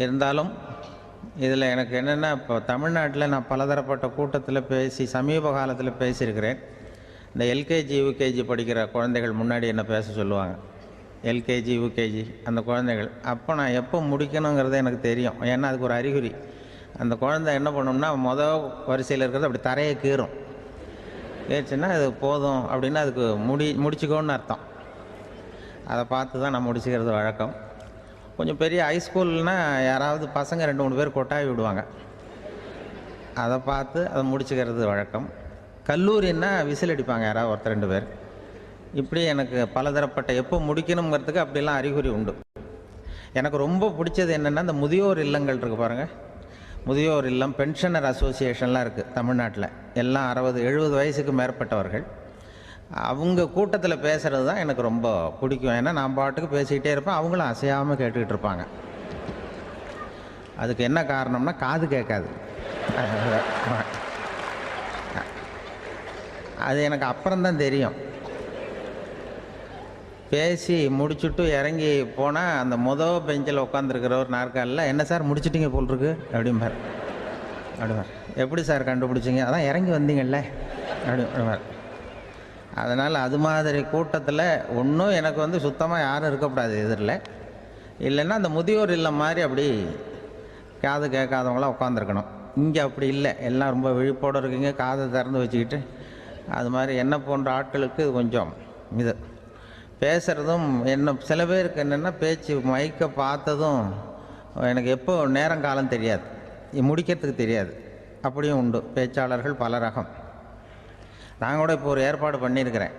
இருந்தாலும் இதில் எனக்கு என்னென்னா, இப்போ தமிழ்நாட்டில் நான் பலதரப்பட்ட கூட்டத்தில் பேசி சமீப காலத்தில் பேசியிருக்கிறேன். இந்த எல்கேஜி யூகேஜி படிக்கிற குழந்தைகள் முன்னாடி என்ன பேச சொல்லுவாங்க, எல்கேஜி யூகேஜி அந்த குழந்தைகள். அப்போ நான் எப்போ முடிக்கணுங்கிறது எனக்கு தெரியும். ஏன்னா அதுக்கு ஒரு அறிகுறி. அந்த குழந்தை என்ன பண்ணணும்னா, மொதல் வரிசையில் இருக்கிறது அப்படி தரையை கீறும். ஏச்சுன்னா அது போதும் அப்படின்னா அதுக்கு முடிச்சுக்கோன்னு அர்த்தம். அதை பார்த்து தான் நான் முடிச்சுக்கிறது வழக்கம். கொஞ்சம் பெரிய ஹைஸ்கூல்னால் யாராவது பசங்க 2-3 பேர் கொட்டாவி விடுவாங்க, அதை பார்த்து அதை முடிச்சுக்கிறது வழக்கம். கல்லூரின்னா விசில் அடிப்பாங்க யாராவது ஒருத்தர் 2 பேர். இப்படி எனக்கு பலதரப்பட்ட எப்போ முடிக்கணுங்கிறதுக்கு அப்படிலாம் அறிகுறி உண்டு. எனக்கு ரொம்ப பிடிச்சது என்னென்னா, இந்த முதியோர் இல்லங்கள் இருக்குது பாருங்கள். முதியோர் இல்லம், பென்ஷனர் அசோசியேஷன்லாம் இருக்குது தமிழ்நாட்டில். எல்லாம் 60-70 வயசுக்கு மேற்பட்டவர்கள். அவங்க கூட்டத்தில் பேசுகிறது தான் எனக்கு ரொம்ப பிடிக்கும். ஏன்னா நான் பாட்டுக்கு பேசிக்கிட்டே இருப்பேன், அவங்களும் அசையாமல் கேட்டுக்கிட்டு இருப்பாங்க. அதுக்கு என்ன காரணம்னா, காது கேட்காது. அது எனக்கு அப்புறம்தான் தெரியும். பேசி முடிச்சுட்டு இறங்கி போனால் அந்த மொதல் பெஞ்சில் உட்காந்துருக்கிற ஒரு நாற்காலில், என்ன சார் முடிச்சிட்டிங்க போல் இருக்கு அப்படிம்பார். அப்படிவார். எப்படி சார் கண்டுபிடிச்சிங்க? அதான் இறங்கி வந்தீங்கல்ல அப்படிவார். அதனால் அது மாதிரி கூட்டத்தில் ஒன்றும் எனக்கு சுத்தமாக யாரும் இருக்கக்கூடாது எதிரில். இல்லைன்னா அந்த முதியோர் இல்லம் மாதிரி அப்படி காது கேட்காதவங்களாம் உட்காந்துருக்கணும். இங்கே அப்படி இல்லை, எல்லாம் ரொம்ப விழிப்போடு இருக்கீங்க, காதை திறந்து வச்சுக்கிட்டு. அது மாதிரி என்ன போன்ற ஆட்களுக்கு கொஞ்சம் இது பேசுகிறதும் என்ன, சில பேருக்கு என்னென்னா பேச்சு மைக்கை பார்த்ததும் எனக்கு எப்போ நேரம் காலம் தெரியாது, முடிக்கிறதுக்கு தெரியாது. அப்படியும் உண்டு பேச்சாளர்கள் பல ரகம். நான் கூட இப்போ ஒரு ஏற்பாடு பண்ணியிருக்கிறேன்.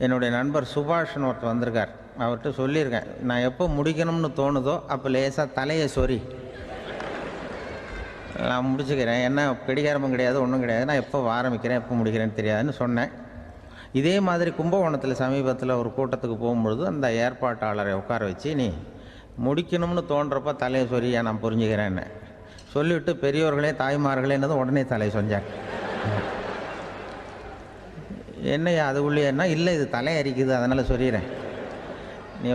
என்னுடைய நண்பர் சுபாஷ்னு ஒருத்தர் வந்திருக்கார். அவர்கிட்ட சொல்லியிருக்கேன், நான் எப்போ முடிக்கணும்னு தோணுதோ அப்போ லேசாக தலையை சொறி நான் முடிச்சுக்கிறேன். என்ன கடிகாரமும் கிடையாது, ஒன்றும் கிடையாது. நான் எப்போ ஆரம்பிக்கிறேன் எப்போ முடிக்கிறேன்னு தெரியாதுன்னு சொன்னேன். இதே மாதிரி கும்பகோணத்தில் சமீபத்தில் ஒரு கூட்டத்துக்கு போகும்பொழுது அந்த ஏற்பாட்டாளரை உட்கார வச்சு, நீ முடிக்கணும்னு தோன்றப்ப தலையை சொரியா நான் புரிஞ்சுக்கிறேன்னு சொல்லிவிட்டு, பெரியோர்களே தாய்மார்களேன்னதும் உடனே தலையை சொன்னார். என்னையா அது உள்ளேன்னா, இல்லை இது தலை அரிக்குது அதனால் சொல்லிடுறேன், நீ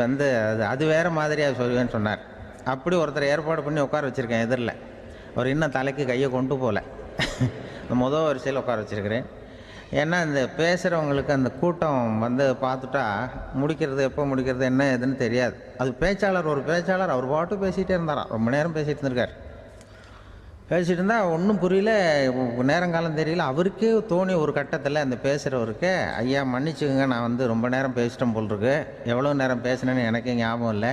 அது வேறு மாதிரியாக சொல்லுவேன்னு சொன்னார். அப்படி ஒருத்தர் ஏற்பாடு பண்ணி உட்கார வச்சுருக்கேன் எதிரில். அவர் இன்னும் தலைக்கு கையை கொண்டு போகல. மொதல் வரிசையில் உட்கார வச்சுருக்கிறேன். ஏன்னா இந்த பேசுகிறவங்களுக்கு அந்த கூட்டம் பார்த்துட்டா முடிக்கிறது எப்போ முடிக்கிறது என்ன எதுன்னு தெரியாது. அது பேச்சாளர், ஒரு பேச்சாளர் அவர் பாட்டு பேசிகிட்டே இருந்தாராம், ரொம்ப நேரம் பேசிகிட்டு இருந்திருக்கார். பேசிகிட்டு இருந்தால் ஒன்றும் புரியல, நேரங்காலம் தெரியல. அவருக்கே தோணி ஒரு கட்டத்தில் அந்த பேசுகிறவருக்கு, ஐயா மன்னிச்சுக்கோங்க, நான் ரொம்ப நேரம் பேசிட்டேன் போல் இருக்கு, எவ்வளோ நேரம் பேசினேன்னு எனக்கே ஞாபகம் இல்லை,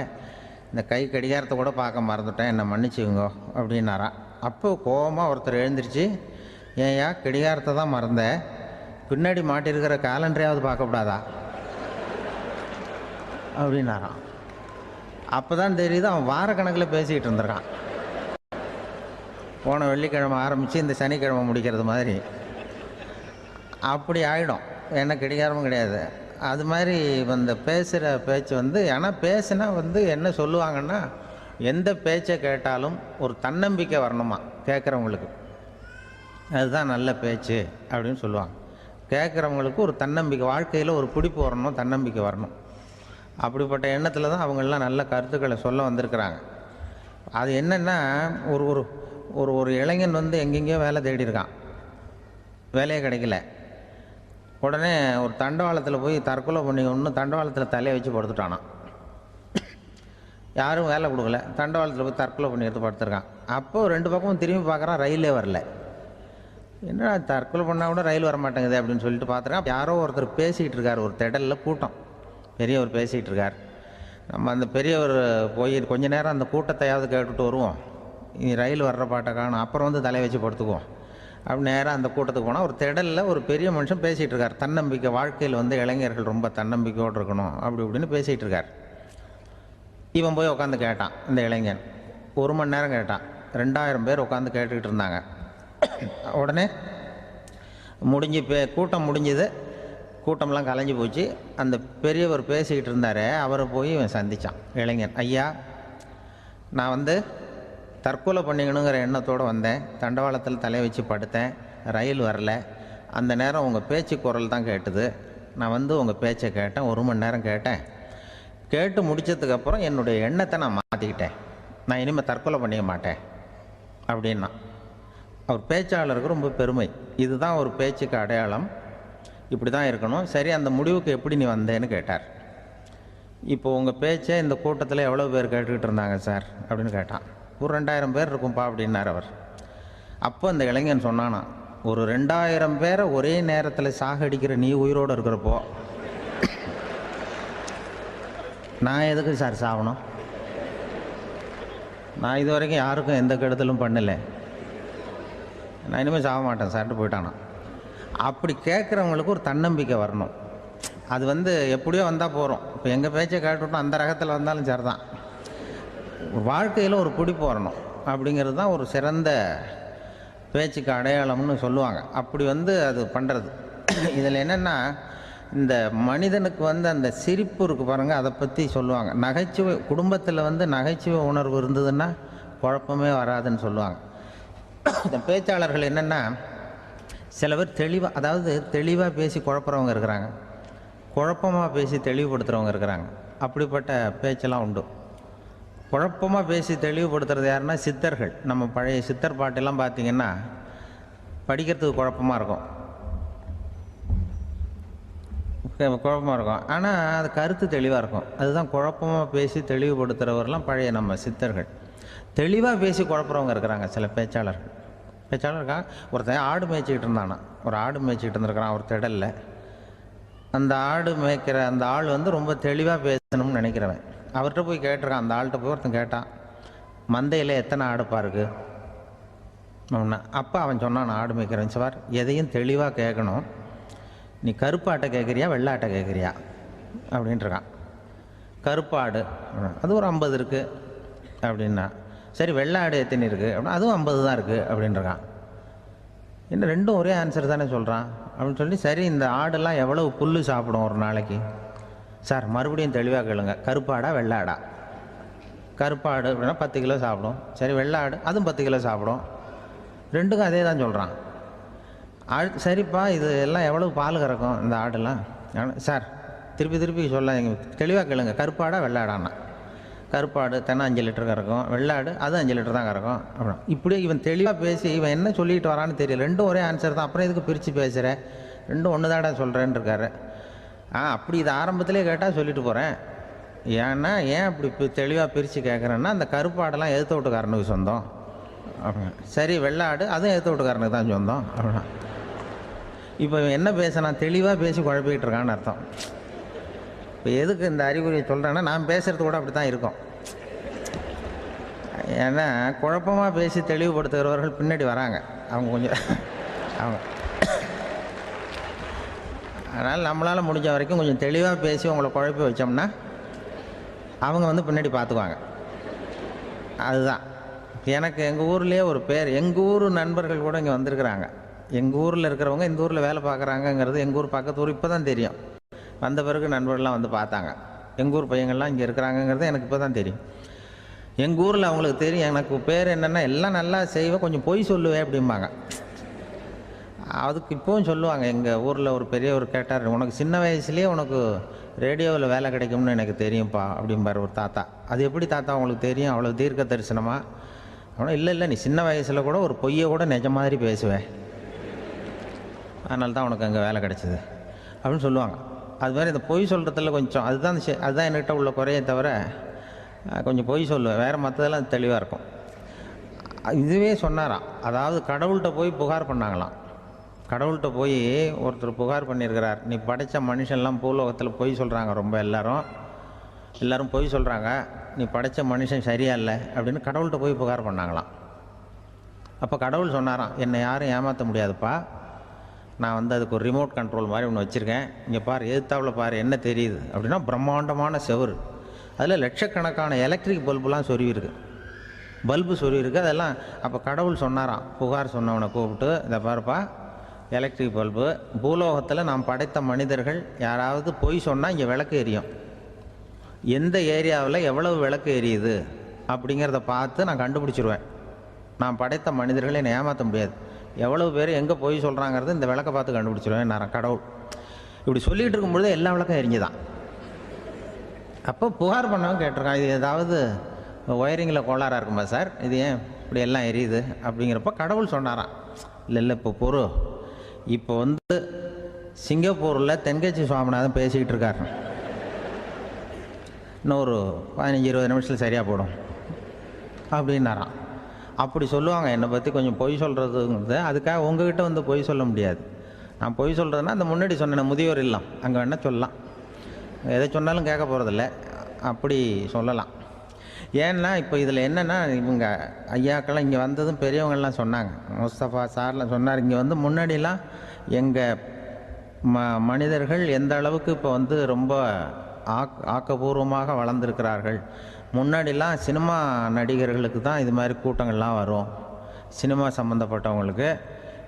இந்த கை கடிகாரத்தை கூட பார்க்க மறந்துட்டேன், என்னை மன்னிச்சுக்கோங்க அப்படின்னாராம். அப்போ கோபமாக ஒருத்தர் எழுந்திரிச்சு, ஏன்யா கடிகாரத்தை தான் மறந்தேன், பின்னாடி மாட்டிருக்கிற காலண்டரையாவது பார்க்கக்கூடாதா அப்படின்னாராம். அப்போ தான் தெரியுது அவன் வாரக்கணக்கில் பேசிக்கிட்டு இருந்திருக்கான். போன வெள்ளிக்கிழமை ஆரம்பித்து இந்த சனிக்கிழமை முடிக்கிறது மாதிரி அப்படி ஆகிடும். ஏன்னா கடிகாரமும் கிடையாது. அது மாதிரி பேசுகிற பேச்சு ஆனால் பேசுனா என்ன சொல்லுவாங்கன்னா, எந்த பேச்சை கேட்டாலும் ஒரு தன்னம்பிக்கை வரணுமா கேட்குறவங்களுக்கு, அதுதான் நல்ல பேச்சு அப்படின்னு சொல்லுவாங்க. கேட்குறவங்களுக்கு ஒரு தன்னம்பிக்கை, வாழ்க்கையில் ஒரு பிடிப்பு வரணும், தன்னம்பிக்கை வரணும். அப்படிப்பட்ட எண்ணத்தில் தான் அவங்கெல்லாம் நல்ல கருத்துக்களை சொல்ல வந்திருக்கிறாங்க. அது என்னென்னா, ஒரு ஒரு ஒரு ஒரு இளைஞன் எங்கெங்கேயோ வேலை தேடி இருக்கான், வேலையே கிடைக்கல. உடனே ஒரு தண்டவாளத்தில் போய் தற்கொலை பண்ணிக்கணும்னு தண்டவாளத்தில் தலையை வச்சு படுத்துட்டானான். யாரும் வேலை கொடுக்கல, தண்டவாளத்தில் போய் தற்கொலை பண்ணி எடுத்து படுத்துருக்கான். அப்போது 2 பக்கமும் திரும்பி பார்க்குறான், ரயிலே வரல. என்ன தற்கொலை பண்ணால் கூட ரயில் வர மாட்டேங்குது அப்படின்னு சொல்லிட்டு பார்த்துருக்கான். யாரோ ஒருத்தர் பேசிகிட்டு இருக்கார், ஒரு திடலில் கூட்டம், பெரியவர் பேசிகிட்டு இருக்கார். நம்ம அந்த பெரியவர் போய் கொஞ்ச நேரம் அந்த கூட்டத்தையாவது கேட்டுட்டு வருவோம், ரயில் வர்ற பாட்டை காணும், அப்புறம் தலையை வச்சு படுத்துக்குவோம் அப்படி நேராக அந்த கூட்டத்துக்கு போனால் ஒரு திடலில் ஒரு பெரிய மனுஷன் பேசிகிட்டு இருக்கார். தன்னம்பிக்கை, வாழ்க்கையில் இளைஞர்கள் ரொம்ப தன்னம்பிக்கையோடு இருக்கணும் அப்படி இப்படின்னு பேசிகிட்டு இருக்கார். இவன் போய் உட்காந்து கேட்டான். இந்த இளைஞன் 1 மணி நேரம் கேட்டான். 2000 பேர் உட்காந்து கேட்டுக்கிட்டு இருந்தாங்க. உடனே கூட்டம் முடிஞ்சுது, கூட்டம்லாம் கலைஞ்சி போச்சு. அந்த பெரியவர் பேசிக்கிட்டு இருந்தார், அவரை போய் இவன் சந்தித்தான். இளைஞன், ஐயா நான் தற்கொலை பண்ணிக்கணுங்கிற எண்ணத்தோடு வந்தேன், தண்டவாளத்தில் தலையை வச்சு படுத்தேன், ரயில் வரல, அந்த நேரம் உங்கள் பேச்சு குரல் தான் கேட்டுது, நான் உங்கள் பேச்சை கேட்டேன், 1 மணி நேரம் கேட்டேன், கேட்டு முடித்ததுக்கப்புறம் என்னுடைய எண்ணத்தை நான் மாற்றிக்கிட்டேன், நான் இனிமேல் தற்கொலை பண்ணிக்க மாட்டேன் அப்படின்னா. அவர் பேச்சாளருக்கு ரொம்ப பெருமை. இதுதான் ஒரு பேச்சுக்கு அடையாளம், இப்படி தான் இருக்கணும். சரி, அந்த முடிவுக்கு எப்படி நீ வந்தேன்னு கேட்டார். இப்போ உங்கள் பேச்சை இந்த கூட்டத்தில் எவ்வளோ பேர் கேட்டுக்கிட்டு இருந்தாங்க சார் அப்படின்னு கேட்டான். ஒரு 2000 பேர் இருக்கும்பா அப்படின்னார் அவர். அப்போ அந்த இளைஞன் சொன்னானா, ஒரு 2000 பேரை ஒரே நேரத்தில் சாகடிக்கிற நீ உயிரோடு இருக்கிறப்போ நான் எதுக்கு சார் சாகணும்? நான் இது வரைக்கும் யாருக்கும் எந்த கெடுதலும் பண்ணலை, நான் இனிமேல் சாக மாட்டேன் சார்ட்டு போயிட்டானா. அப்படி கேட்குறவங்களுக்கு ஒரு தன்னம்பிக்கை வரணும். அது எப்படியோ வந்தால் போகிறோம். இப்போ எங்கள் பேச்சை கேட்டுவிட்டோம், அந்த ரகத்தில் வந்தாலும் சரி தான். வாழ்க்கையில் ஒரு பிடிப்பு வரணும் அப்படிங்கிறது தான் ஒரு சிறந்த பேச்சுக்கு அடையாளம்னு சொல்லுவாங்க. அப்படி அது பண்ணுறது. இதில் என்னென்னா, இந்த மனிதனுக்கு அந்த சிரிப்பு இருக்குது பாருங்கள், அதை பற்றி சொல்லுவாங்க. நகைச்சுவை குடும்பத்தில் நகைச்சுவை உணர்வு இருந்ததுன்னா குழப்பமே வராதுன்னு சொல்லுவாங்க. இந்த பேச்சாளர்கள் என்னென்னா, சில பேர் தெளிவாக பேசி குழப்புறவங்க இருக்கிறாங்க, குழப்பமாக பேசி தெளிவுபடுத்துகிறவங்க இருக்கிறாங்க. அப்படிப்பட்ட பேச்செல்லாம் உண்டு. குழப்பமாக பேசி தெளிவுபடுத்துறது யாருன்னா சித்தர்கள். நம்ம பழைய சித்தர் பாட்டெல்லாம் பார்த்திங்கன்னா படிக்கிறதுக்கு குழப்பமாக இருக்கும், ஆனால் அது கருத்து தெளிவாக இருக்கும். அதுதான் குழப்பமாக பேசி தெளிவுபடுத்துகிறவரெலாம் பழைய நம்ம சித்தர்கள். தெளிவாக பேசி குழப்புறவங்க இருக்கிறாங்க சில பேச்சாளருக்கா. ஒருத்தன் ஆடு மேய்ச்சிக்கிட்டு இருந்தானா, ஒரு ஆடு மேய்ச்சிக்கிட்டு இருந்திருக்கிறான் ஒரு திடலில். அந்த ஆடு மேய்க்கிற அந்த ஆள் ரொம்ப தெளிவாக பேசணும்னு நினைக்கிறவன். அவர்கிட்ட போய் கேட்டிருக்கான், அந்த ஆள்கிட்ட போய் ஒருத்தன் கேட்டான், மந்தையில் எத்தனை ஆடுப்பா இருக்குது அப்படின்னா. அப்போ அவன் சொன்னான், நான் ஆடு மேய்க்கிறேன் சார், எதையும் தெளிவாக கேட்கணும், நீ கருப்பாட்டை கேட்குறியா வெள்ளாட்டை கேட்குறியா அப்படின்ட்டுருக்கான். கருப்பாடு அது ஒரு 50 இருக்குது அப்படின்னா. சரி, வெள்ளாடு எத்தனை இருக்குது அப்படின்னா, அதுவும் 50 தான் இருக்குது அப்படின்ட்டுருக்கான். இன்னும் ரெண்டும் ஒரே ஆன்சர் தானே சொல்கிறான் அப்படின்னு சொல்லி, சரி இந்த ஆடெல்லாம் எவ்வளவு புல் சாப்பிடும் ஒரு நாளைக்கு சார்? மறுபடியும் தெளிவாக கேளுங்க, கருப்பாடா வெள்ளாடா? கருப்பாடு அப்படின்னா 10 கிலோ சாப்பிடும். சரி, வெள்ளாடு அதுவும் 10 கிலோ சாப்பிடும். ரெண்டுக்கும் அதே தான் சொல்கிறான். சரிப்பா, இது எல்லாம் எவ்வளவு பால் கறக்கும் இந்த ஆடெல்லாம்? சார் திருப்பி சொல்ல, தெளிவாக கேளுங்க, கருப்பாடா வெள்ளாடான்னா? கருப்பாடு தென்னை 5 லிட்டர் கறக்கும், வெள்ளாடு அது 5 லிட்டர் தான் கறக்கும் அப்படின்னா. இப்படியே இவன் தெளிவாக பேசி இவன் என்ன சொல்லிட்டு வரான்னு தெரியல. ரெண்டும் ஒரே ஆன்சர் தான், அப்புறம் எதுக்கு பிரித்து பேசுகிறேன், ரெண்டும் ஒன்று தாடா சொல்கிறேன்னு இருக்காரு. அப்படி இது ஆரம்பத்திலே கேட்டால் சொல்லிட்டு போகிறேன். ஏன் அப்படி தெளிவாக பிரித்து கேட்குறேன்னா, அந்த கருப்பாடெல்லாம் எதிர்த்த வீட்டுக்காரனுக்கு சொந்தம் அப்படின்னா. சரி, வெள்ளாடு அதுவும் எதிர்த்த வீட்டுக்காரனுக்கு தான் சொந்தம் அப்படின்னா. இப்போ இவன் என்ன பேசினா, தெளிவாக பேசி குழப்பிக்கிட்டு இருக்கான்னு அர்த்தம். இப்போ எதுக்கு இந்த அறிகுறியை சொல்கிறேன்னா, நான் பேசுகிறது கூட அப்படி தான் இருக்கும். ஏன்னா குழப்பமாக பேசி தெளிவுபடுத்துகிறவர்கள் பின்னாடி வராங்க, அவங்க கொஞ்சம் அவங்க. அதனால் நம்மளால் முடிஞ்ச வரைக்கும் கொஞ்சம் தெளிவாக பேசி உங்களை குழப்பி வச்சோம்னா அவங்க பின்னாடி பார்த்துக்குவாங்க. அதுதான் எனக்கு எங்கள் ஊர்லேயே ஒரு பேர், எங்கள் ஊர் நண்பர்கள் கூட இங்கே வந்திருக்கிறாங்க. எங்கள் ஊரில் இருக்கிறவங்க இந்த ஊரில் வேலை பார்க்குறாங்கங்கிறது எங்கள் ஊர் பக்கத்து ஊர் இப்போ தான் தெரியும். வந்த பிறகு நண்பர்கள்லாம் பார்த்தாங்க, எங்கள் ஊர் பையங்கள்லாம் இங்கே இருக்கிறாங்கங்கிறது எனக்கு இப்போ தான் தெரியும். எங்கள் ஊரில் அவங்களுக்கு தெரியும் எனக்கு பேர் என்னென்னா, எல்லாம் நல்லா செய்வேன், கொஞ்சம் பொய் சொல்லுவேன் அப்படிம்பாங்க. அதுக்கு இப்போவும் சொல்லுவாங்க. எங்கள் ஊரில் ஒரு பெரியவர் கேட்டார், உனக்கு சின்ன வயசுலேயே உனக்கு ரேடியோவில் வேலை கிடைக்கும்னு எனக்கு தெரியும்ப்பா அப்படிம்பார் ஒரு தாத்தா. அது எப்படி தாத்தா உங்களுக்கு தெரியும், அவ்வளோ தீர்க்க தரிசனமா? ஆனால் இல்லை நீ சின்ன வயசில் கூட ஒரு பொய்யை கூட நிஜ மாதிரி பேசுவேன், அதனால தான் உனக்கு அங்கே வேலை கிடைச்சிது அப்படின்னு சொல்லுவாங்க. அது மாதிரி இந்த பொய் சொல்கிறதுல கொஞ்சம் அதுதான் என்கிட்ட உள்ள குறையே தவிர, கொஞ்சம் பொய் சொல்லுவேன், வேறு மற்றதெல்லாம் தெளிவாக இருக்கும். இதுவே சொன்னாராம், அதாவது கடவுள்கிட்ட போய் புகார் பண்ணாங்களாம். கடவுள்கிட்ட போய் ஒருத்தர் புகார் பண்ணியிருக்கிறார், நீ படைத்த மனுஷன்லாம் பூலோகத்தில் பொய் சொல்கிறாங்க, ரொம்ப எல்லோரும் பொய் சொல்கிறாங்க, நீ படைத்த மனுஷன் சரியா இல்லை அப்படின்னு கடவுள்கிட்ட போய் புகார் பண்ணாங்களாம். அப்போ கடவுள் சொன்னாராம், என்னை யாரும் ஏமாற்ற முடியாதுப்பா, நான் அதுக்கு ஒரு ரிமோட் கண்ட்ரோல் மாதிரி ஒன்று வச்சுருக்கேன், இங்கே பாரு, எதிர்த்தாவில் பாரு என்ன தெரியுது அப்படின்னா பிரம்மாண்டமான செவுரு, அதில் லட்சக்கணக்கான எலக்ட்ரிக் பல்புலாம் சொருவிருக்கு, அதெல்லாம். அப்போ கடவுள் சொன்னாராம், புகார் சொன்னவனை கூப்பிட்டு, இதை பாருப்பா, எலக்ட்ரிக் பல்பு, பூலோகத்தில் நாம் படைத்த மனிதர்கள் யாராவது பொய் சொன்னால் இங்கே விளக்கு எரியும், எந்த ஏரியாவில் எவ்வளவு விளக்கு எரியுது அப்படிங்கிறத பார்த்து நான் கண்டுபிடிச்சிருவேன், நான் படைத்த மனிதர்களை என்னை ஏமாற்ற முடியாது, எவ்வளவு பேர் எங்கே பொய் சொல்கிறாங்கிறது இந்த விளக்கை பார்த்து கண்டுபிடிச்சிருவேன் நான் கடவுள். இப்படி சொல்லிகிட்டு இருக்கும்பொழுது எல்லா விளக்கம் எரிஞ்சுதான். அப்போ புகார் பண்ணவங்க கேட்டிருக்கான், இது ஏதாவது ஒயரிங்கில் கோளாறாக இருக்குமா சார், இது ஏன் இப்படி எல்லாம் எரியுது அப்படிங்கிறப்ப கடவுள் சொன்னாராம், இல்லை இப்போ பொறு, இப்போ வந்து சிங்கப்பூரில் தென்கட்சி சுவாமிநாதன் பேசிக்கிட்டு இருக்காரு, இன்னும் ஒரு 15-20 நிமிஷத்தில் சரியாக போடும் அப்படின்னாராம். அப்படி சொல்லுவாங்க என்னை பற்றி. கொஞ்சம் பொய் சொல்கிறதுங்கிறது, அதுக்காக உங்ககிட்ட வந்து பொய் சொல்ல முடியாது. நான் பொய் சொல்கிறதுனா அந்த முன்னாடி சொன்னேன் முதியோர் இல்லம், அங்கே வேணால் சொல்லலாம், எதை சொன்னாலும் கேட்க போகிறதில்ல, அப்படி சொல்லலாம். ஏன்னா இப்போ இதில் என்னென்னா, இவங்க ஐயாக்கெல்லாம் இங்கே வந்ததும் பெரியவங்கள்லாம் சொன்னாங்க, முஸ்தபா சார்லாம் சொன்னார், இங்கே வந்து முன்னாடிலாம் எங்கள் மனிதர்கள் எந்த அளவுக்கு இப்போ வந்து ரொம்ப ஆக்கப்பூர்வமாக வளர்ந்துருக்கிறார்கள். முன்னாடிலாம் சினிமா நடிகர்களுக்கு தான் இது மாதிரி கூட்டங்கள்லாம் வரும், சினிமா சம்மந்தப்பட்டவங்களுக்கு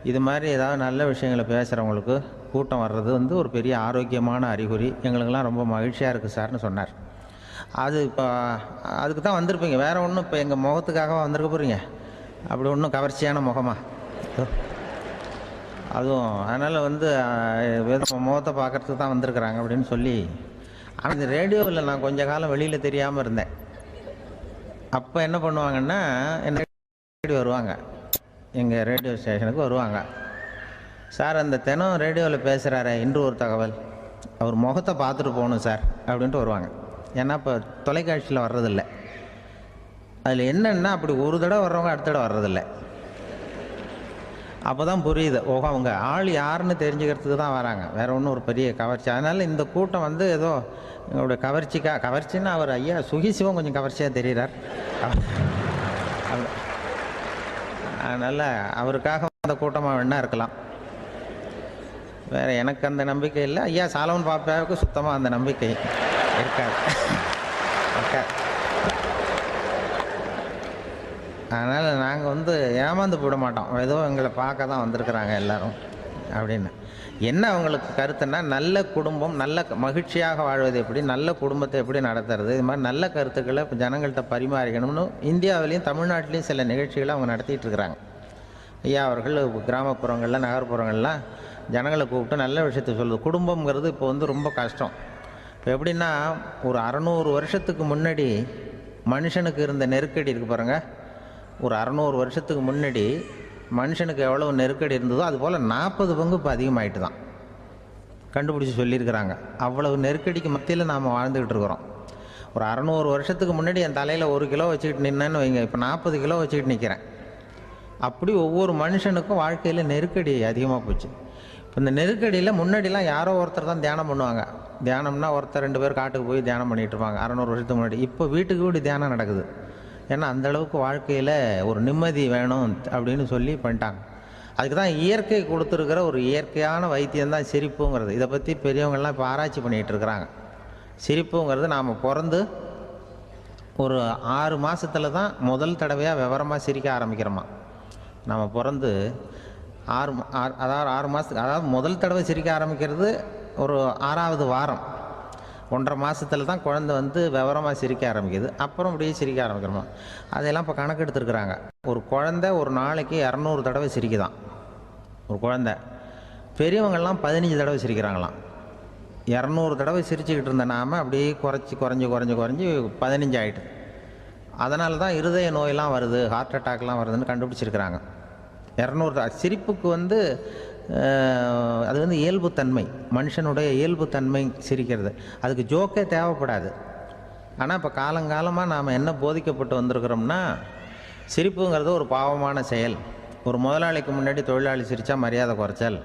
இது மாதிரி ஏதாவது நல்ல விஷயங்களை பேசுகிறவங்களுக்கு கூட்டம் வர்றது வந்து ஒரு பெரிய ஆரோக்கியமான அறிகுறி, எங்களுக்கெல்லாம் ரொம்ப மகிழ்ச்சியாக இருக்குது சார்னு சொன்னார். அது இப்போ அதுக்கு தான் வந்திருப்பீங்க, வேறு ஒன்றும் இப்போ எங்கள் முகத்துக்காக வந்திருக்க போகிறீங்க, அப்படி ஒன்றும் கவர்ச்சியான முகமா அதுவும், அதனால் வந்து முகத்தை பார்க்குறதுக்கு தான் வந்திருக்கிறாங்க அப்படின்னு சொல்லி. ஆனால் இந்த ரேடியோவில் நான் கொஞ்ச காலம் வெளியில் தெரியாமல் இருந்தேன். அப்போ என்ன பண்ணுவாங்கன்னா, என்ன வருவாங்க, எங்கள் ரேடியோ ஸ்டேஷனுக்கு வருவாங்க, சார் அந்த தினம் ரேடியோவில் பேசுகிறாரே இன்று ஒரு தகவல், அவர் முகத்தை பார்த்துட்டு போகணும் சார் அப்படின்ட்டு வருவாங்க. ஏன்னா இப்போ தொலைக்காட்சியில் வர்றதில்லை. அதில் என்னென்னா, அப்படி ஒரு தடவை வர்றவங்க அடுத்த தடவை வர்றதில்லை. அப்போ தான் புரியுது, ஓஹோ அவங்க ஆள் யாருன்னு தெரிஞ்சுக்கிறதுக்கு தான் வராங்க, வேறு ஒன்றும் ஒரு பெரிய கவர்ச்சி. அதனால் இந்த கூட்டம் வந்து ஏதோ எங்களுடைய கவர்ச்சின்னா அவர் ஐயா சுகிசிவம் கொஞ்சம் கவர்ச்சியாக தெரிகிறார், அதனால் அவருக்காக அந்த கூட்டமாக வேணா இருக்கலாம், வேறு எனக்கு அந்த நம்பிக்கை இல்லை. ஐயா சாலமன் பாப்பாவுக்கு சுத்தமாக அந்த நம்பிக்கை இருக்காது. அதனால் நாங்கள் வந்து ஏமாந்து போட மாட்டோம், ஏதோ எங்களை பார்க்க தான் வந்திருக்கிறாங்க எல்லோரும் அப்படின்னு. என்ன அவங்களுக்கு கருத்துன்னா, நல்ல குடும்பம், நல்ல மகிழ்ச்சியாக வாழ்வது எப்படி, நல்ல குடும்பத்தை எப்படி நடத்துறது, இது மாதிரி நல்ல கருத்துக்களை இப்போ ஜனங்கள்கிட்ட பரிமாறிக்கணும்னு இந்தியாவிலையும் தமிழ்நாட்டிலையும் சில நிகழ்ச்சிகளை அவங்க நடத்திட்டு இருக்கிறாங்க. ஐயா அவர்கள் கிராமப்புறங்களில் நகர்ப்புறங்கள்லாம் ஜனங்களை கூப்பிட்டு நல்ல விஷயத்தை சொல்லுது. குடும்பங்கிறது இப்போ வந்து ரொம்ப கஷ்டம். இப்போ எப்படின்னா, ஒரு 600 வருஷத்துக்கு முன்னாடி மனுஷனுக்கு இருந்த நெருக்கடி இருக்குது பாருங்கள், ஒரு 600 வருஷத்துக்கு முன்னாடி மனுஷனுக்கு எவ்வளோ நெருக்கடி இருந்ததோ அதுபோல் 40 பங்கு இப்போ அதிகமாகிட்டு தான் கண்டுபிடிச்சி சொல்லியிருக்கிறாங்க. அவ்வளவு நெருக்கடிக்கு மத்தியில் நாம் வாழ்ந்துக்கிட்டு இருக்கிறோம். ஒரு 600 வருஷத்துக்கு முன்னாடி என் தலையில் 1 கிலோ வச்சுக்கிட்டு நின்னேன்னு வைங்க, இப்போ 40 கிலோ வச்சுக்கிட்டு நிற்கிறேன். அப்படி ஒவ்வொரு மனுஷனுக்கும் வாழ்க்கையில் நெருக்கடி அதிகமாக போச்சு. இப்போ இந்த நெருக்கடியில் முன்னாடிலாம் யாரோ ஒருத்தர் தான் தியானம் பண்ணுவாங்க. தியானம்னா ஒருத்தர் 2 பேர் காட்டுக்கு போய் தியானம் பண்ணிகிட்டு இருப்பாங்க 600 வருஷத்துக்கு முன்னாடி. இப்போ வீட்டுக்கு வீடு தியானம் நடக்குது. ஏன்னா அந்தளவுக்கு வாழ்க்கையில் ஒரு நிம்மதி வேணும் அப்படின்னு சொல்லி பண்ணிட்டாங்க. அதுக்கு தான் இயற்கை கொடுத்துருக்கிற ஒரு இயற்கையான வைத்தியம்தான் சிரிப்புங்கிறது. இதை பற்றி பெரியவங்கள்லாம் இப்போ ஆராய்ச்சி பண்ணிகிட்டு இருக்கிறாங்க. சிரிப்புங்கிறது நாம் பிறந்து ஒரு 6 மாதத்தில் தான் முதல் தடவையாக விவரமாக சிரிக்க ஆரம்பிக்கிறோமா. நம்ம பிறந்து 6 மாதத்துக்கு, அதாவது முதல் தடவை சிரிக்க ஆரம்பிக்கிறது ஒரு 6ஆவது வாரம், 1.5 மாதத்தில் தான் குழந்தை வந்து விவரமாக சிரிக்க ஆரம்பிக்குது. அப்புறம் அப்படியே சிரிக்க ஆரம்பிக்கிறோமா. அதெல்லாம் இப்போ கணக்கு எடுத்துருக்குறாங்க. ஒரு குழந்தை ஒரு நாளைக்கு 200 தடவை சிரிக்குதான் ஒரு குழந்தை. பெரியவங்கள்லாம் 15 தடவை சிரிக்கிறாங்களாம். 200 தடவை சிரிச்சுக்கிட்டு இருந்த நாம் அப்படியே குறைஞ்சி 15 ஆகிட்டு. அதனால தான் இருதய நோயெல்லாம் வருது, ஹார்ட் அட்டாக்லாம் வருதுன்னு கண்டுபிடிச்சிருக்கிறாங்க. 200 சிரிப்புக்கு வந்து அது வந்து இயல்புத்தன்மை, மனுஷனுடைய இயல்புத்தன்மை சிரிக்கிறது. அதுக்கு ஜோக்கே தேவைப்படாது. ஆனால் இப்போ காலங்காலமாக நாம் என்ன போதிக்கப்பட்டு வந்திருக்கிறோம்னா, சிரிப்புங்கிறது ஒரு பாவமான செயல். ஒரு முதலாளிக்கு முன்னாடி தொழிலாளி சிரித்தா மரியாதை குறைச்சல்,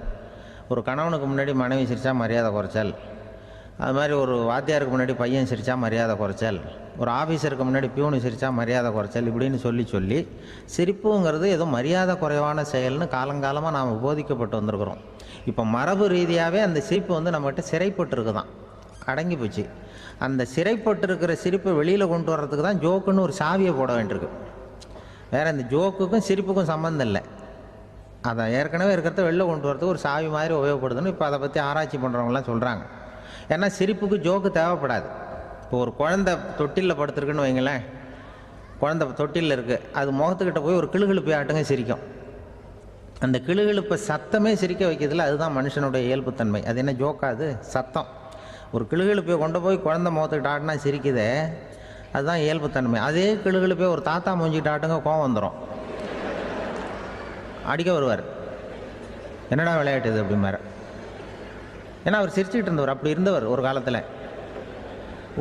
ஒரு கணவனுக்கு முன்னாடி மனைவி சிரித்தா மரியாதை குறைச்சல், அது மாதிரி ஒரு வாத்தியாருக்கு முன்னாடி பையன் சிரித்தா மரியாதை குறைச்சல், ஒரு ஆஃபீஸருக்கு முன்னாடி பியூனு சிரித்தா மரியாதை குறைச்சல், இப்படின்னு சொல்லி சிரிப்புங்கிறது ஏதோ மரியாதை குறைவான செயல்னு காலங்காலமாக நாம் போதிக்கப்பட்டு வந்திருக்கிறோம். இப்போ மரபு ரீதியாகவே அந்த சிரிப்பு வந்து நம்மகிட்ட சிறைப்பட்டு தான், அடங்கி போச்சு. அந்த சிறைப்பட்டு இருக்கிற சிரிப்பை வெளியில் கொண்டு வர்றதுக்கு தான் ஜோக்குன்னு ஒரு சாவியை போட வேண்டியிருக்கு. வேறு இந்த ஜோக்குக்கும் சிரிப்புக்கும் சம்மந்தம் இல்லை. அதை ஏற்கனவே இருக்கிறத வெளில கொண்டு வரதுக்கு ஒரு சாவி மாதிரி உபயோகப்படுதுன்னு இப்போ அதை பற்றி ஆராய்ச்சி பண்ணுறவங்களாம் சொல்கிறாங்க. ஏன்னா சிரிப்புக்கு ஜோக்கு தேவைப்படாது. இப்போ ஒரு குழந்தை தொட்டிலில் படுத்துருக்குன்னு வைங்களேன், குழந்தை தொட்டிலில் இருக்குது, அது முகத்துக்கிட்ட போய் ஒரு கிளுகிழுப்பை ஆட்டுங்க சிரிக்கும். அந்த கிளுகிழுப்பை சத்தமே சிரிக்க வைக்கிறதுல அதுதான் மனுஷனுடைய இயல்புத்தன்மை. அது என்ன ஜோக்காது, சத்தம். ஒரு கிளுகிழுப்பை கொண்டு போய் குழந்தை முகத்துக்கிட்ட ஆட்டினா சிரிக்குதே, அதுதான் இயல்புத்தன்மை. அதே கிளுகிழுப்பே ஒரு தாத்தா மூஞ்சிக்கிட்டு ஆட்டுங்க, கோவம் வந்துடும், அடிக்க வருவார். என்னடா விளையாட்டு இது அப்படிமாரு. ஏன்னா அவர் சிரிச்சுக்கிட்டு இருந்தவர், அப்படி இருந்தவர் ஒரு காலத்தில்.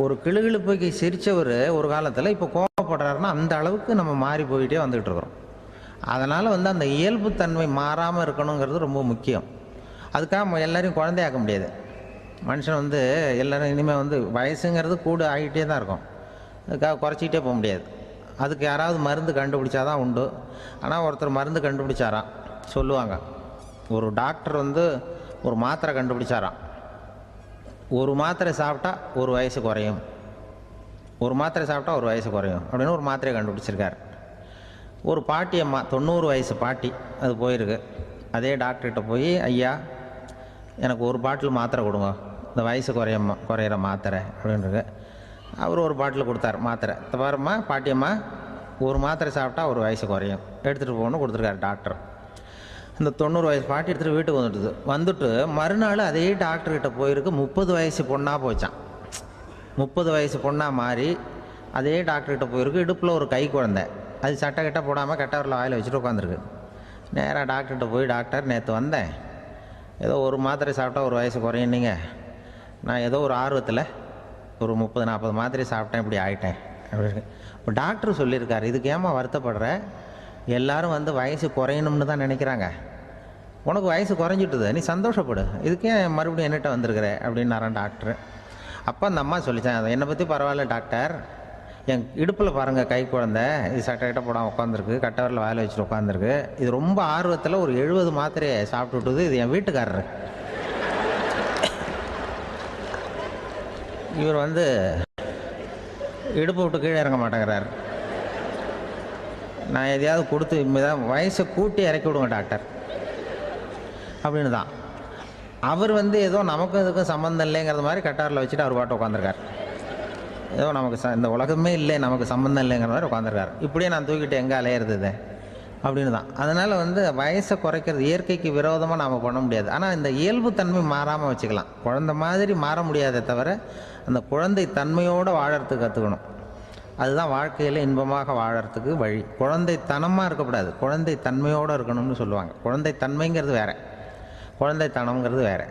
ஒரு கிளுகிழுப்புக்கு சிரித்தவர் ஒரு காலத்தில் இப்போ கோவப்படுறாருன்னா அந்த அளவுக்கு நம்ம மாறி போயிட்டே வந்துக்கிட்டு இருக்கிறோம். அதனால் அந்த இயல்புத்தன்மை மாறாமல் இருக்கணுங்கிறது ரொம்ப முக்கியம். அதுக்காக எல்லோரையும் குழந்தையாக்க முடியாது. மனுஷன் எல்லோரும் இனிமேல் வயசுங்கிறது கூட ஆகிட்டே தான் இருக்கும். அதுக்காக குறைச்சிக்கிட்டே போக முடியாது. அதுக்கு யாராவது மருந்து கண்டுபிடிச்சாதான் உண்டு. ஆனால் ஒருத்தர் மருந்து கண்டுபிடிச்சாராம், சொல்லுவாங்க. ஒரு டாக்டர் ஒரு மாத்திரை கண்டுபிடிச்சாராம். ஒரு மாத்திரை சாப்பிட்டா ஒரு வயசு குறையும், ஒரு மாத்திரை சாப்பிட்டா ஒரு வயசு குறையும் அப்படின்னு ஒரு மாத்திரையை கண்டுபிடிச்சிருக்கார். ஒரு பாட்டி அம்மா, 90 வயசு பாட்டி, அது போயிருக்கு. அதே டாக்டர்கிட்ட போய், ஐயா எனக்கு ஒரு பாட்டில் மாத்திரை கொடுங்க, இந்த வயசு குறையிற மாத்திரை அப்படின்றது. அவர் ஒரு பாட்டில் கொடுத்தார் மாத்திரை. பாரும்மா பாட்டியம்மா, ஒரு மாத்திரை சாப்பிட்டா ஒரு வயசு குறையும், எடுத்துகிட்டு போகணும்னு கொடுத்துருக்காரு டாக்டர். இந்த 90 வயசு பாட்டி எடுத்துகிட்டு வீட்டுக்கு வந்துட்டு மறுநாள் அதே டாக்டர்கிட்ட போயிருக்கு. 30 வயசு பொண்ணாக போச்சான். 30 வயசு பொண்ணாக மாறி அதே டாக்டர்கிட்ட போயிருக்கு. இடுப்பில் ஒரு கை குழந்தை, அது சட்டை கிட்ட போடாமல் கட்டவரில் வாயில் வச்சுட்டு உட்காந்துருக்கு. நேராக டாக்டர்கிட்ட போய், டாக்டர் நேற்று வந்தேன், ஏதோ ஒரு மாத்திரை சாப்பிட்டா ஒரு வயசு குறையுன்னீங்க, நான் ஏதோ ஒரு ஆர்வத்தில் ஒரு 30-40 மாத்திரை சாப்பிட்டேன், இப்படி ஆகிட்டேன் அப்படின்னு. இப்போ டாக்டர் சொல்லியிருக்காரு, இதுக்கு ஏமா வருத்தப்படுற, எல்லோரும் வயசு குறையணும்னு தான் நினைக்கிறாங்க, உனக்கு வயசு குறைஞ்சிட்டுது, நீ சந்தோஷப்படு, இதுக்கே மறுபடியும் என்னட்ட வந்திருக்கிற அப்படின்னாரான் டாக்டர். அப்போ அந்த அம்மா சொல்லித்தேன், என்னை பற்றி பரவாயில்ல டாக்டர், என் இடுப்பில் பாருங்கள் கை குழந்தை, இது சட்டை கிட்ட போடாமல் உட்காந்துருக்கு, கட்டவரில் வாயில் வச்சுட்டு உட்காந்துருக்கு, இது ரொம்ப ஆர்வத்தில் ஒரு 70 மாத்திரையை சாப்பிட்டு விட்டுது, இது என் வீட்டுக்காரரு. இவர் இடுப்பு விட்டு கீழே இறங்க மாட்டேங்கிறார். நான் எதையாவது கொடுத்து இனிமேதான் வயசை கூட்டி இறக்கி விடுங்க டாக்டர் அப்படின்னு தான். அவர் ஏதோ நமக்கும் இதுக்கும் சம்மந்தம் இல்லைங்கிறது மாதிரி கட்டாரில் வச்சுட்டு அவர் பாட்டு உட்காந்துருக்கார். ஏதோ நமக்கு இந்த உலகமே இல்லை, நமக்கு சம்மந்தம் இல்லைங்கிற மாதிரி உட்காந்துருக்கார். இப்படியே நான் தூக்கிட்டு எங்கே அலையிறது அப்படின்னு தான். அதனால் வயசை குறைக்கிறது இயற்கைக்கு விரோதமாக நாம் பண்ண முடியாது. ஆனால் இந்த இயல்புத்தன்மை மாறாமல் வச்சுக்கலாம். குழந்தை மாதிரி மாற முடியாதே தவிர அந்த குழந்தை தன்மையோடு வாழறதுக்கு கற்றுக்கணும். அதுதான் வாழ்க்கையில் இன்பமாக வாழறதுக்கு வழி. குழந்தைத்தனமாக இருக்கக்கூடாது, குழந்தை தன்மையோடு இருக்கணும்னு சொல்லுவாங்க. குழந்தை தன்மைங்கிறது வேறு, குழந்தைத்தனம்ங்கிறது வேறு.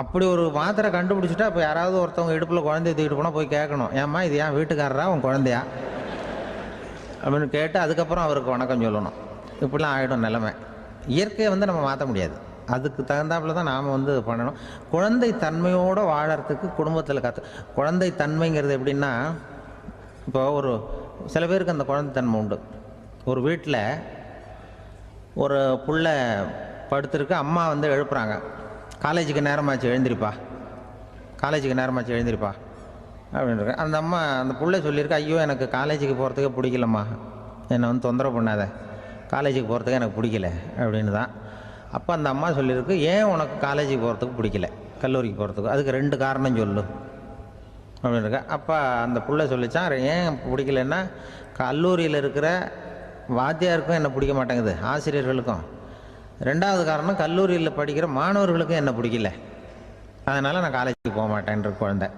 அப்படி ஒரு மாத்திரை கண்டுபிடிச்சிட்டா இப்போ யாராவது ஒருத்தவங்க இடுப்பில் குழந்தைய தூக்கிட்டு போனால் போய் கேட்கணும், ஏம்மா இது ஏன் வீட்டுக்காரரா உன் குழந்தையா அப்படின்னு கேட்டு அதுக்கப்புறம் அவருக்கு வணக்கம் சொல்லணும். இப்படிலாம் ஆகிடும் நிலைமை. இயற்கையை நம்ம மாற்ற முடியாது, அதுக்கு தகுந்தாப்புல தான் நாம் பண்ணணும். குழந்தை தன்மையோடு வாழறதுக்கு குடும்பத்தில் குழந்தை தன்மைங்கிறது எப்படின்னா, இப்போ ஒரு சில பேருக்கு அந்த குழந்தைத்தன்மை உண்டு. ஒரு வீட்டில் ஒரு புள்ள படுத்துருக்கு, அம்மா எழுப்புறாங்க, காலேஜுக்கு நேரமாச்சு எழுந்திருப்பா, காலேஜுக்கு நேரமாச்சு எழுந்திருப்பா அப்படின்ற. அந்த அம்மா அந்த புள்ளை சொல்லியிருக்கு, ஐயோ எனக்கு காலேஜுக்கு போகிறதுக்கே பிடிக்கலம்மா, என்னை தொந்தரவு பண்ணாத, காலேஜுக்கு போகிறதுக்கு எனக்கு பிடிக்கல அப்படின்னு தான். அப்போ அந்த அம்மா சொல்லியிருக்கு, ஏன் உனக்கு காலேஜுக்கு போகிறதுக்கு பிடிக்கல, கல்லூரிக்கு போகிறதுக்கு, அதுக்கு 2 காரணம் சொல்லு அப்படின்னுருக்க. அப்போ அந்த புள்ளை சொல்லிச்சான், ஏன் பிடிக்கலன்னா, கல்லூரியில் இருக்கிற வாத்தியாருக்கும் என்ன பிடிக்க மாட்டேங்குது, ஆசிரியர்களுக்கும். 2வது காரணம், கல்லூரியில் படிக்கிற மாணவர்களுக்கும் என்ன பிடிக்கல, அதனால் நான் காலேஜுக்கு போக மாட்டேன்ற குழந்தை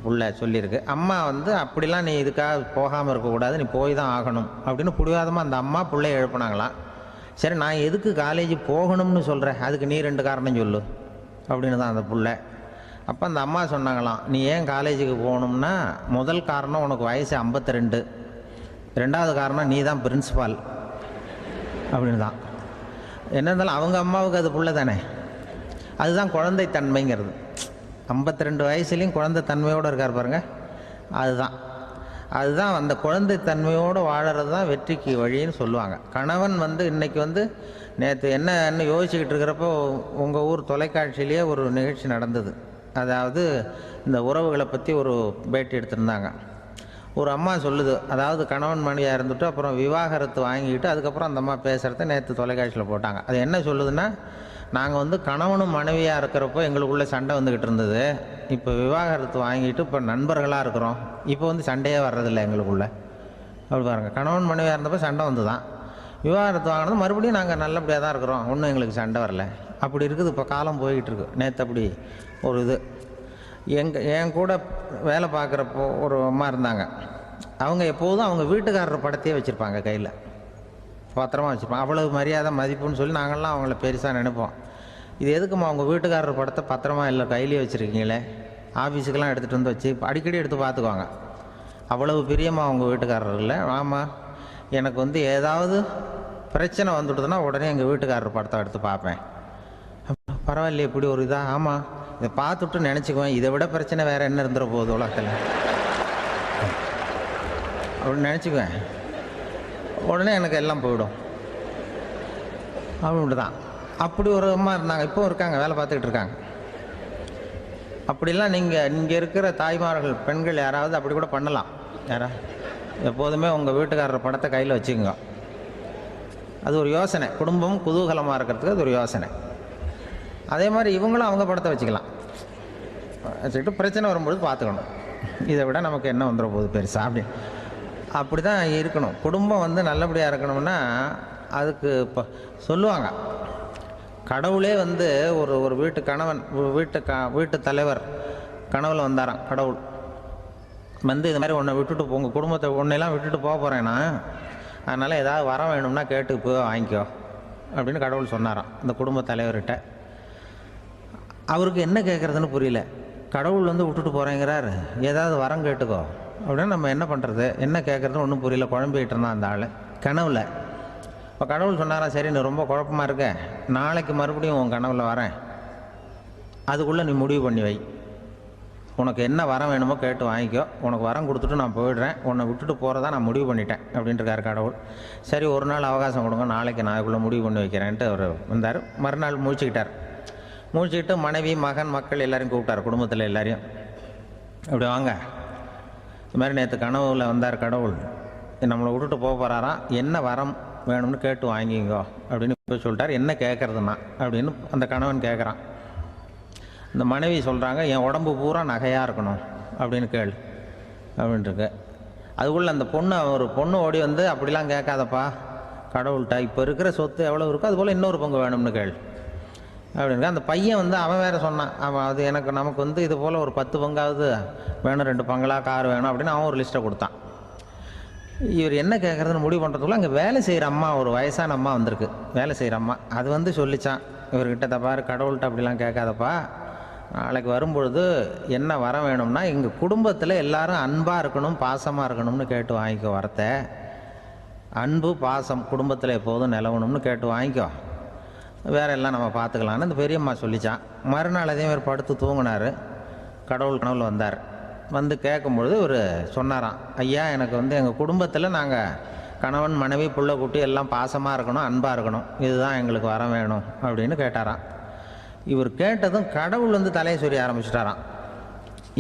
புள்ள சொல்லியிருக்கு. அம்மா அப்படிலாம் நீ இதுக்காக போகாமல் இருக்கக்கூடாது, நீ போய் தான் ஆகணும் அப்படின்னு பிடிவாதமாக அந்த அம்மா பிள்ளைய எழுப்புனாங்களாம். சரி நான் எதுக்கு காலேஜ் போகணும்னு சொல்கிறேன், அதுக்கு நீ 2 காரணம் சொல்லு அப்படின்னு தான் அந்த புள்ள. அப்போ அந்த அம்மா சொன்னாங்களாம், நீ ஏன் காலேஜுக்கு போகணும்னா, முதல் காரணம் உனக்கு வயசு 52, 2வது காரணம் நீ தான் பிரின்சிபால் அப்படின்னு தான். என்ன இருந்தாலும் அவங்க அம்மாவுக்கு அது புள்ள தானே. அதுதான் குழந்தைத்தன்மைங்கிறது. 52 வயசுலேயும் குழந்தைத்தன்மையோடு இருக்கார் பாருங்கள், அதுதான் அந்த குழந்தைத்தன்மையோடு வாழறது தான் வெற்றிக்கு வழின்னு சொல்லுவாங்க. கணவன் இன்றைக்கி நேற்று என்ன யோசிச்சுக்கிட்டு இருக்கிறப்போ உங்கள் ஊர் தொலைக்காட்சியிலேயே ஒரு நிகழ்ச்சி நடந்தது. அதாவது இந்த உறவுகளை பற்றி ஒரு பேட்டி எடுத்திருந்தாங்க. ஒரு அம்மா சொல்லுது, அதாவது கணவன் மனைவியாக இருந்துட்டு அப்புறம் விவாகரத்து வாங்கிக்கிட்டு அதுக்கப்புறம் அந்த அம்மா பேசுகிறத நேற்று தொலைக்காட்சியில் போட்டாங்க. அது என்ன சொல்லுதுன்னா, நாங்கள் கணவனும் மனைவியாக இருக்கிறப்போ எங்களுக்குள்ளே சண்டை வந்துக்கிட்டு இருந்தது, இப்போ விவாகரத்து வாங்கிட்டு இப்போ நண்பர்களாக இருக்கிறோம், இப்போ சண்டையே வர்றதில்லை எங்களுக்குள்ளே அப்படி பாருங்கள். கணவன் மனைவியாக இருந்தப்போ சண்டை வந்து தான், விவாகரத்து வாங்கினது மறுபடியும் நாங்கள் நல்லபடியாக தான் இருக்கிறோம், ஒன்றும் எங்களுக்கு சண்டை வரல. அப்படி இருக்குது இப்போ காலம் போய்கிட்டு இருக்கு. நேற்று அப்படி ஒரு இது. என் கூட வேலை பார்க்குறப்போ ஒரு அம்மா இருந்தாங்க. அவங்க எப்போதும் அவங்க வீட்டுக்காரர் படத்தையே வச்சுருப்பாங்க கையில், பத்திரமா வச்சுருப்பாங்க. அவ்வளவு மரியாதை மதிப்புன்னு சொல்லி நாங்கள்லாம் அவங்கள பெருசாக நினைப்போம். இது எதுக்குமா அவங்க வீட்டுக்காரர் படத்தை பத்திரமா இல்லை கையிலேயே வச்சுருக்கீங்களே, ஆஃபீஸுக்கெல்லாம் எடுத்துகிட்டு வந்து வச்சு அடிக்கடி எடுத்து பார்த்துக்குவாங்க. அவ்வளவு பிரியமாக அவங்க வீட்டுக்காரர் இல்லை. ஆமாம், எனக்கு ஏதாவது பிரச்சனை வந்துவிடுதுன்னா உடனே எங்கள் வீட்டுக்காரர் படத்தை எடுத்து பார்ப்பேன். பரவாயில்லையே இப்படி ஒரு இதாக. ஆமாம், இதை பார்த்துட்டு நினச்சிக்குவேன், இதை விட பிரச்சனை வேறு என்ன இருந்துட போகுது உலகத்தில் அப்படின்னு நினச்சிக்குவேன். உடனே எனக்கு எல்லாம் போயிடும் அப்படின்ட்டு தான். அப்படி ஒரு அம்மா இருந்தாங்க, இப்போ இருக்காங்க, வேலை பார்த்துக்கிட்டு இருக்காங்க. அப்படிலாம் இங்கே இருக்கிற தாய்மார்கள் பெண்கள் யாராவது அப்படி கூட பண்ணலாம். எப்போதுமே உங்கள் வீட்டுக்காரர் படத்தை கையில் வச்சுக்கோங்க. அது ஒரு யோசனை, குடும்பம் குதூகலமாக இருக்கிறதுக்கு அது ஒரு யோசனை. அதே மாதிரி இவங்களும் அவங்க படத்தை வச்சுக்கலாம், வச்சுக்கிட்டு பிரச்சனை வரும்பொழுது பார்த்துக்கணும். இதை விட நமக்கு என்ன வந்துட போகுது பெருசா அப்படி தான் இருக்கணும். குடும்பம் நல்லபடியாக இருக்கணும்னா அதுக்கு இப்போ சொல்லுவாங்க, கடவுளே ஒரு வீட்டு கணவன் வீட்டு தலைவர் கனவுல வந்தாராம். கடவுள் இது மாதிரி உன்னை விட்டுட்டு உங்கள் குடும்பத்தை உன்னையெல்லாம் விட்டுட்டு போக போகிறேன்னா, அதனால் ஏதாவது வரம் வேணும்னா கேட்டு போய் வாங்கிக்கோ அப்படின்னு கடவுள் சொன்னாராம் இந்த குடும்ப தலைவர்கிட்ட. அவருக்கு என்ன கேட்குறதுன்னு புரியல. கடவுள் விட்டுட்டு போகிறேங்கிறார், ஏதாவது வரம் கேட்டுக்கோ அப்படின்னு நம்ம என்ன பண்ணுறது, என்ன கேட்குறதுன்னு ஒன்றும் புரியல. குழம்பிக்கிட்டு இருந்தான் அந்த ஆள் கனவுல. இப்போ கடவுள் சொன்னாராம், சரி நீ ரொம்ப குழப்பமாக இருக்க, நாளைக்கு மறுபடியும் உன் கனவுல வரேன், அதுக்குள்ளே நீ முடிவு பண்ணி வை, உனக்கு என்ன வரம் வேணுமோ கேட்டு வாங்கிக்கோ, உனக்கு வரம் கொடுத்துட்டு நான் போயிடுறேன், உன்னை விட்டுட்டு போகிறதா நான் முடிவு பண்ணிட்டேன் அப்படின்ட்டுருக்காரு கடவுள். சரி ஒரு நாள் அவகாசம் கொடுங்க, நாளைக்கு நான் இதுக்குள்ளே முடிவு பண்ணி வைக்கிறேன்ட்டு அவர் வந்தார். மறுநாள் முழிச்சுக்கிட்டு மனைவி மகன் மக்கள் எல்லாரையும் கூப்பிட்டார், குடும்பத்தில் எல்லாரையும். அப்படி வாங்க, இது மாதிரி நேற்று கனவுல வந்தார் கடவுள், நம்மளை விட்டுட்டு போக போகிறாராம், என்ன வரம் வேணும்னு கேட்டு வாங்கிங்கோ அப்படின்னு போய் சொல்லிட்டார். என்ன கேட்குறதுன்னா அப்படின்னு அந்த கணவன் கேட்குறான். இந்த மனைவி சொல்கிறாங்க, என் உடம்பு பூரா நகையாக இருக்கணும் அப்படின்னு கேளு அப்படின்ட்டுருக்கு. அதுக்குள்ளே அந்த ஒரு பொண்ணு ஓடி அப்படிலாம் கேட்காதப்பா கடவுள்கிட்ட, இப்போ இருக்கிற சொத்து எவ்வளோ இருக்கோ அதுபோல் இன்னொரு பங்கு வேணும்னு கேளு அப்படின்னு. அந்த பையன் அவன் வேறு சொன்னான், அவன் அது நமக்கு இது போல் ஒரு 10 பங்காவது வேணும், 2 பங்களா கார் வேணும் அப்படின்னு அவன் ஒரு லிஸ்ட்டை கொடுத்தான். இவர் என்ன கேட்குறதுன்னு முடிவு பண்ணுறதுக்குள்ள அங்கே வேலை செய்கிற அம்மா, ஒரு வயசான அம்மா வந்திருக்கு, வேலை செய்கிற அம்மா. அது சொல்லிச்சான் இவர்கிட்ட, தப்பாரு கடவுள்கிட்ட அப்படிலாம் கேட்காதப்பா, நாளைக்கு வரும்பொழுது என்ன வர வேணும்னா எங்கள் குடும்பத்தில் எல்லாரும் அன்பாக இருக்கணும் பாசமாக இருக்கணும்னு கேட்டு வாங்கிக்கோ, வரத்தை அன்பு பாசம் குடும்பத்தில் எப்போதும் நிலவணும்னு கேட்டு வாங்கிக்கோ, வேற எல்லாம் நம்ம பார்த்துக்கலான்னு அந்த பெரியம்மா சொல்லிச்சான். மறுநாள் அதே மாதிரி படுத்து தூங்கினார். கடவுள் கனவுல வந்தார். கேட்கும்பொழுது இவர் சொன்னாராம், ஐயா எனக்கு எங்கள் குடும்பத்தில் நாங்கள் கணவன் மனைவி புள்ள குட்டி எல்லாம் பாசமாக இருக்கணும் அன்பாக இருக்கணும், இதுதான் எங்களுக்கு வர வேணும் அப்படின்னு கேட்டாராம். இவர் கேட்டதும் கடவுள் தலையை சொரிய ஆரம்பிச்சிட்டாராம்.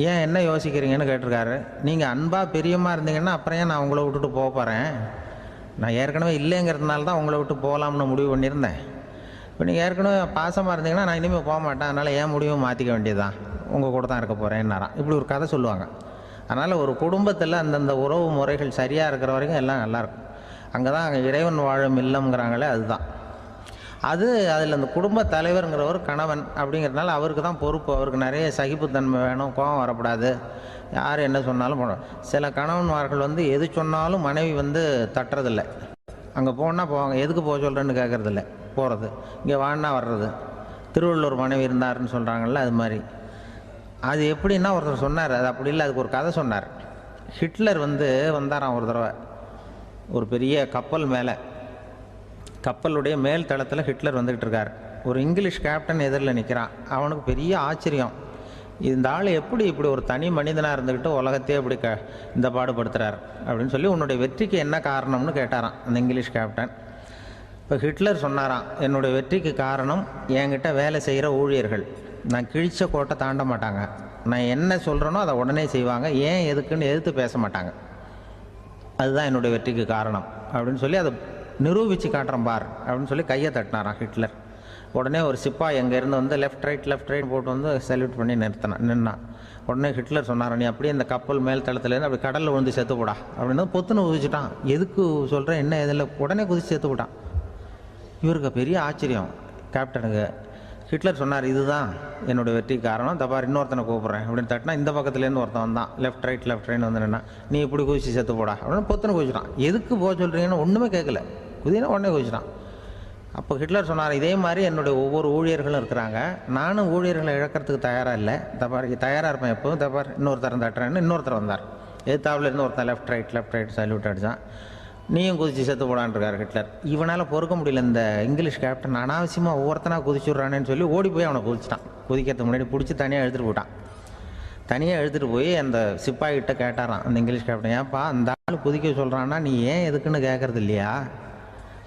ஏன் என்ன யோசிக்கிறீங்கன்னு கேட்டிருக்காரு. நீங்கள் அன்பாக பிரியமாக இருந்தீங்கன்னா அப்புறம் ஏன் நான் உங்களை விட்டுட்டு போக போகிறேன், நான் ஏற்கனவே இல்லைங்கிறதுனால தான் உங்களை விட்டு போகலாம்னு முடிவு பண்ணியிருந்தேன். இப்போ நீங்கள் ஏற்கனவே பாசமாக இருந்தீங்கன்னா நான் இனிமேல் போக மாட்டேன், அதனால் ஏன் முடிவும் மாற்றிக்க வேண்டியதுதான், உங்கள் கூட தான் இருக்க போகிறேன்னாராம். இப்படி ஒரு கதை சொல்லுவாங்க. அதனால் ஒரு குடும்பத்தில் அந்தந்த உறவு முறைகள் சரியாக இருக்கிற வரைக்கும் எல்லாம் நல்லாயிருக்கும். அங்கே தான் அங்கே இறைவன் வாழும் இல்லம்ங்கிறாங்களே, அதுதான் அதில் அந்த குடும்ப தலைவருங்கிறவர் கணவன் அப்படிங்கிறதுனால அவருக்கு தான் பொறுப்பு. அவருக்கு நிறைய சகிப்புத்தன்மை வேணும், கோபம் வரக்கூடாது, யார் என்ன சொன்னாலும் போகணும். சில கணவன்மார்கள் எது சொன்னாலும் மனைவி தட்டுறதில்லை, அங்கே போனால் போவாங்க, எதுக்கு போக சொல்கிறேன்னு கேட்குறதில்ல, போகிறது, இங்கே வான்னா வர்றது. திருவள்ளூர் மனைவி இருந்தாருன்னு சொல்கிறாங்கல்ல, அது மாதிரி. அது எப்படின்னா ஒருத்தர் சொன்னார், அது அப்படி இல்லை, அதுக்கு ஒரு கதை சொன்னார். ஹிட்லர் வந்தாராம் ஒரு தடவை, ஒரு பெரிய கப்பல் மேலே, கப்பலுடைய மேல் தளத்தில் ஹிட்லர் வந்துக்கிட்டு இருக்கார். ஒரு இங்கிலீஷ் கேப்டன் எதிரில் நிற்கிறான். அவனுக்கு பெரிய ஆச்சரியம், இந்த ஆள் எப்படி இப்படி ஒரு தனி மனிதனாக இருந்துக்கிட்டு உலகத்தையே இப்படி இந்த பாடுபடுத்துகிறார் அப்படின்னு சொல்லி, உன்னுடைய வெற்றிக்கு என்ன காரணம்னு கேட்டாராம் அந்த இங்கிலீஷ் கேப்டன். இப்போ ஹிட்லர் சொன்னாராம், என்னுடைய வெற்றிக்கு காரணம் என்கிட்ட வேலை செய்கிற ஊழியர்கள், நான் கிழிச்ச கோட்டை தாண்ட மாட்டாங்க, நான் என்ன சொல்கிறேனோ அதை உடனே செய்வாங்க, ஏன் எதுக்குன்னு எதிர்த்து பேச மாட்டாங்க, அதுதான் என்னுடைய வெற்றிக்கு காரணம் அப்படின்னு சொல்லி அதை நிரூபித்து காட்டுறேன் பார் அப்படின்னு சொல்லி கையை தட்டினாராம் ஹிட்லர். உடனே ஒரு சிப்பாய் அங்கேருந்து லெஃப்ட் ரைட் போட்டு சல்யூட் பண்ணி நின்னான். உடனே ஹிட்லர் சொன்னாரான், நீ அப்படியே இந்த கப்பல் மேல் தளத்துலேருந்து அப்படி கடலில் விழுந்து செத்து போடா அப்படின்னு பொத்துன்னு குதிச்சுட்டான். எதுக்கு சொல்கிறேன் என்ன இதில், உடனே குதிச்சு செத்து போட்டான். இவருக்கு பெரிய ஆச்சரியம் கேப்டனுக்கு. ஹிட்லர் சொன்னார், இதுதான் என்னுடைய வெற்றி காரணம், தப்பார் இன்னொருத்தனை கூப்பிட்றேன் அப்படின்னு தட்டினா இந்த பக்கத்துலேருந்து ஒருத்தன் வந்தான், லெஃப்ட் ரைட் வந்து நின்னா, நீ இப்படி குதிச்சு செத்து போடா அப்படின்னு பொத்தனை குதிச்சிட்டான். எதுக்கு போக சொல்கிறீங்கன்னு ஒன்றுமே கேட்கல, குதினா உடனே குதிச்சிட்டான். அப்போ ஹிட்லர் சொன்னார், இதே மாதிரி என்னுடைய ஒவ்வொரு ஊழியர்களும் இருக்கிறாங்க, நானும் ஊழியர்களை இழக்கிறதுக்கு தயாராக இல்லை, தப்பார் தயாராக இருப்பேன் எப்போவும், தப்பார் இன்னொருத்தரம் தட்டுறேன்னு இன்னொருத்தர் வந்தார். எதிர்த்தாவில் இருந்து ஒருத்தன் லெஃப்ட் ரைட் சல்யூட் அடித்தான். நீயும் குதிச்சு செத்து போடான்ருக்கார் ஹிட்லர். இவனால் பொறுக்க முடியல, இந்த இங்கிலீஷ் கேப்டன் அனாவசியமாக ஒவ்வொருத்தனாக குதிச்சுட்றானேன்னு சொல்லி ஓடி போய் அவனை குதிச்சிட்டான். குதிக்கிறதுக்கு முன்னாடி பிடிச்சி தனியாக எடுத்துகிட்டு போட்டான். தனியாக எடுத்துகிட்டு போய் அந்த சிப்பாய்கிட்ட கேட்டாரான் அந்த இங்கிலீஷ் கேப்டன், ஏன்ப்பா அந்த ஆள் குதிக்க சொல்கிறான்னா நீ ஏன் எதுக்குன்னு கேட்குறது இல்லையா,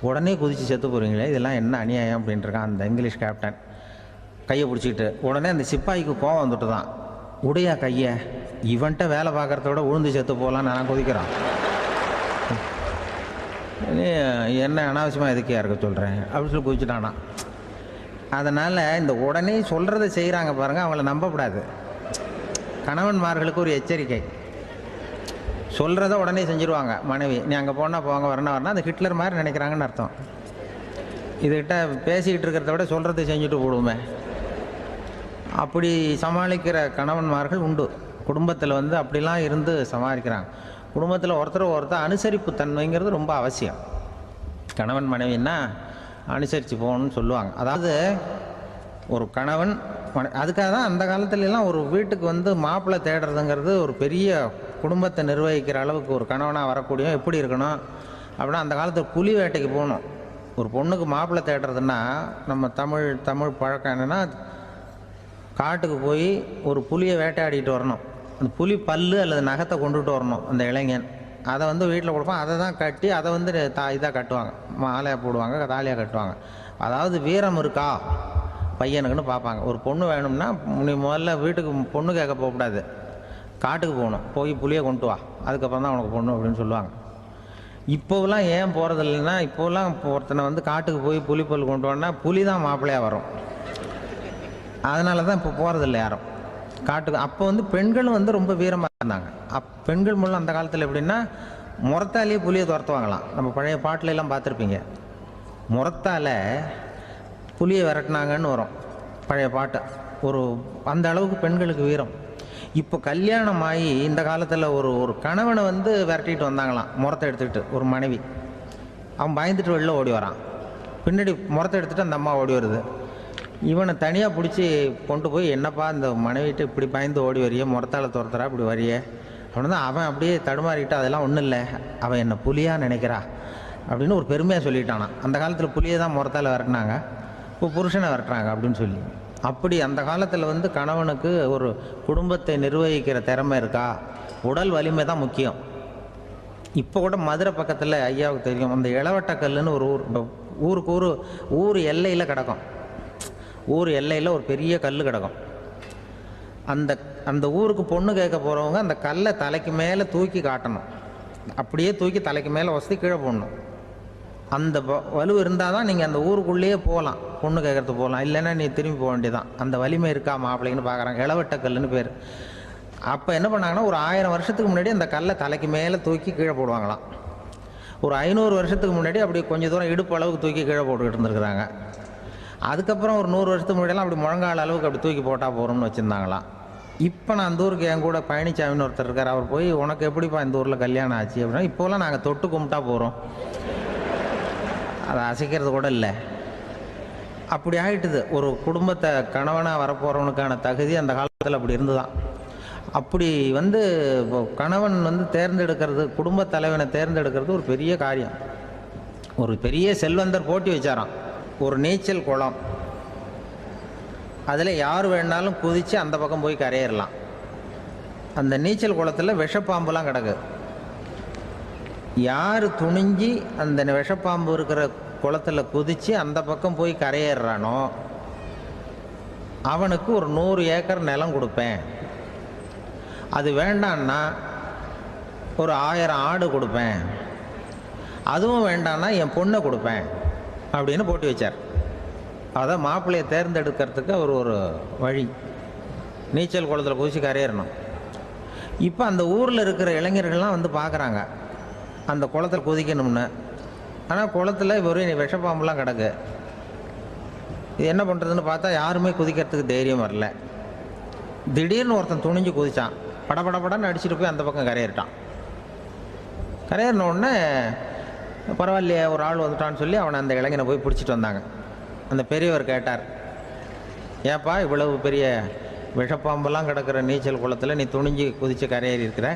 உடனே குதித்து செத்து போகிறீங்களே, இதெல்லாம் என்ன அநியாயம் அப்படின்ட்டுருக்கான் அந்த இங்கிலீஷ் கேப்டன் கையை பிடிச்சிக்கிட்டு. உடனே அந்த சிப்பாய்க்கு கோவம் வந்துட்டு தான், உடையா கையை, இவன்ட்ட வேலை பார்க்குறத விட உழுந்து செத்து போகலான்னு நான் குதிக்கிறான், என்ன அனாவசியமாக எதுக்கே இருக்க சொல்கிறேன் அப்படின்னு சொல்லி குதிச்சுட்டானா. அதனால் இந்த உடனே சொல்கிறத செய்கிறாங்க பாருங்கள், அவங்கள நம்பக்கூடாது. கணவன்மார்களுக்கு ஒரு எச்சரிக்கை, சொல்கிறத உடனே செஞ்சுருவாங்க மனைவி, நீ அங்கே போனால் போங்க வரணும் அது ஹிட்லர் மாதிரி நினைக்கிறாங்கன்னு அர்த்தம். இதுகிட்ட பேசிக்கிட்டு இருக்கிறத விட சொல்கிறத செஞ்சுட்டு போடுவோமே, அப்படி சமாளிக்கிற கணவன்மார்கள் உண்டு. குடும்பத்தில் அப்படிலாம் இருந்து சமாளிக்கிறாங்க. குடும்பத்தில் ஒருத்தர் அனுசரிப்பு தன்மைங்கிறது ரொம்ப அவசியம். கணவன் மனைவின்னா அனுசரித்து போகணும்னு சொல்லுவாங்க. அதாவது ஒரு கணவன் அதுக்காக தான் அந்த காலத்துலலாம் ஒரு வீட்டுக்கு மாப்பிள்ளை தேடுறதுங்கிறது ஒரு பெரிய குடும்பத்தை நிர்வகிக்கிற அளவுக்கு ஒரு கணவனாக வரக்கூடிய எப்படி இருக்கணும் அப்படின்னா, அந்த காலத்தில் புலி வேட்டைக்கு போகணும். ஒரு பொண்ணுக்கு மாப்பிள்ளை தேடுறதுன்னா நம்ம தமிழ் பழக்கம் என்னென்னா, காட்டுக்கு போய் ஒரு புலியை வேட்டையாடிட்டு வரணும். அந்த புலி பல்லு அல்லது நகத்தை கொண்டுட்டு வரணும் அந்த இளைஞன். அதை வீட்டில் கொடுப்பான், அதை தான் கட்டி அதை இதாக கட்டுவாங்க, மாலையாக போடுவாங்க, தாலியாக கட்டுவாங்க. அதாவது வீரம் இருக்கா பையனுக்குன்னு பார்ப்பாங்க. ஒரு பொண்ணு வேணும்னா நீ முதல்ல வீட்டுக்கு பொண்ணு கேட்க போகக்கூடாது, காட்டுக்கு போகணும், போய் புளியை கொண்டு வா, அதுக்கப்புறம் தான் உனக்கு பொண்ணு அப்படின்னு சொல்லுவாங்க. இப்போவெல்லாம் ஏன் போகிறது இல்லைன்னா, இப்போலாம் ஒருத்தனை காட்டுக்கு போய் புலிப்பல் கொண்டு வான்னா புலி தான் மாப்பிள்ளையாக வரும். அதனால தான் இப்போ போகிறதில்ல யாரும் காட்டுக்கு. அப்போ பெண்களும் ரொம்ப வீரமாக இருந்தாங்க. பெண்கள் மூலம் அந்த காலத்தில் எப்படின்னா, முறத்தாலேயே புலியை துரத்துவாங்களாம். நம்ம பழைய பாட்டிலெல்லாம் பார்த்துருப்பீங்க, முறத்தால் புலியை விரட்டினாங்கன்னு வரும் பழைய பாட்டு. அந்த அளவுக்கு பெண்களுக்கு வீரம். இப்போ கல்யாணம் ஆகி இந்த காலத்தில் ஒரு கணவனை விரட்டிட்டு வந்தாங்களாம் முறத்தை எடுத்துக்கிட்டு. ஒரு மனைவி அவன் பயந்துட்டு வெளில ஓடி வரான், பின்னாடி முறத்தை எடுத்துகிட்டு அந்த அம்மா ஓடி வருது. இவனை தனியாக பிடிச்சி கொண்டு போய், என்னப்பா இந்த மனைவிட்டு இப்படி பயந்து ஓடி வரையே, முறத்தால் துரத்துறா இப்படி வரையே அப்படின்னு தான் அவன் அப்படியே தடுமாறிக்கிட்டு, அதெல்லாம் ஒன்றும் இல்லை, அவன் என்னை புலியாக நினைக்கிறா அப்படின்னு ஒரு பெருமையாக சொல்லிட்டானா. அந்த காலத்தில் புலியை தான் முறத்தால் விரட்டினாங்க, இப்போ புருஷனை விரட்டுறாங்க அப்படின்னு சொல்லி. அப்படி அந்த காலத்தில் கணவனுக்கு ஒரு குடும்பத்தை நிர்வகிக்கிற திறமை இருக்கா, உடல் வலிமை தான் முக்கியம். இப்போ கூட மதுரை பக்கத்தில் ஐயாவுக்கு தெரியும், அந்த இளவட்டக்கல்லுன்னு ஒரு ஊர் எல்லையில் கிடக்கும். ஊர் எல்லையில் ஒரு பெரிய கல் கிடக்கும். அந்த ஊருக்கு பொண்ணு கேட்க போகிறவங்க அந்த கல்லை தலைக்கு மேலே தூக்கி காட்டணும், அப்படியே தூக்கி தலைக்கு மேலே வசதி கீழே போடணும். அந்த வலு இருந்தால் தான் நீங்கள் அந்த ஊருக்குள்ளேயே போகலாம், பொண்ணு கேட்குறதுக்கு போகலாம், இல்லைன்னா நீ திரும்பி போக வேண்டியதான். அந்த வலிமை இருக்கா மாப்பிள்ளைன்னு பார்க்குறாங்க, இளவட்டக்கல்லுன்னு பேர். அப்போ என்ன பண்ணாங்கன்னா, ஒரு 1000 வருஷத்துக்கு முன்னாடி அந்த கல்லை தலைக்கு மேலே தூக்கி கீழே போடுவாங்களாம். ஒரு 500 வருஷத்துக்கு முன்னாடி அப்படி கொஞ்சம் தூரம் இடுப்பு அளவுக்கு தூக்கி கீழே போட்டுக்கிட்டு இருந்துருக்குறாங்க. அதுக்கப்புறம் ஒரு 100 வருஷத்துக்கு முன்னாடியெல்லாம் அப்படி முழங்கால அளவுக்கு அப்படி தூக்கி போட்டால் போகிறோம்னு வச்சுருந்தாங்களாம். இப்போ நான் அந்த ஊருக்கு என் கூட பழனிசாமின்னு ஒருத்தர் இருக்கார், அவர் போய் உனக்கு எப்படிப்பா இந்த ஊரில் கல்யாணம் ஆச்சு அப்படின்னா, இப்போலாம் நாங்கள் தொட்டு கும்பிட்டா போகிறோம், அதை அசைக்கிறது கூட இல்லை. அப்படி ஆகிட்டுது. ஒரு குடும்பத்தை கணவனாக வரப்போகிறவனுக்கான தகுதி அந்த காலத்தில் அப்படி இருந்துதான். அப்படி கணவன் தேர்ந்தெடுக்கிறது, குடும்ப தலைவனை தேர்ந்தெடுக்கிறது ஒரு பெரிய காரியம். ஒரு பெரிய செல்வந்தர் போட்டி வச்சாராம், ஒரு நீச்சல் குளம், அதில் யார் வேணாலும் குதித்து அந்த பக்கம் போய் கரையேறலாம். அந்த நீச்சல் குளத்தில் விஷப்பாம்புலாம் கிடக்கு. யார் துணிஞ்சி அந்த விஷப்பாம்பு இருக்கிற குளத்தில் குதித்து அந்த பக்கம் போய் கரையேறானோ அவனுக்கு ஒரு 100 ஏக்கர் நிலம் கொடுப்பேன், அது வேண்டான்னா ஒரு 1000 ஆடு கொடுப்பேன், அதுவும் வேண்டான்னா என் பொண்ணை கொடுப்பேன் அப்படின்னு போட்டி வச்சார். அதான் மாப்பிள்ளையை தேர்ந்தெடுக்கிறதுக்கு அவர் ஒரு வழி, நீச்சல் குளத்தில் குதிச்சு கரையேறணும். இப்போ அந்த ஊரில் இருக்கிற இளைஞர்கள்லாம் பார்க்குறாங்க அந்த குளத்தில் குதிக்கணும்னு. ஆனால் குளத்தில் வெறும் விஷப்பாம்புலாம் கிடக்கு, இது என்ன பண்ணுறதுன்னு பார்த்தா யாருமே குதிக்கிறதுக்கு தைரியம் வரல. திடீர்னு ஒருத்தன் துணிஞ்சு குதிச்சான். படபடன்னு அடிச்சுட்டு போய் அந்த பக்கம் கரையேறிட்டான். கரையேறின உடனே பரவாயில்லையே ஒரு ஆள் வந்துட்டான்னு சொல்லி அவனை அந்த இளைஞனை போய் பிடிச்சிட்டு வந்தாங்க. அந்த பெரியவர் கேட்டார், ஏப்பா இவ்வளவு பெரிய விஷப்பாம்பெல்லாம் கிடக்கிற நீச்சல் குளத்தில் நீ துணிஞ்சு குதித்து கரையேறி இருக்கிற,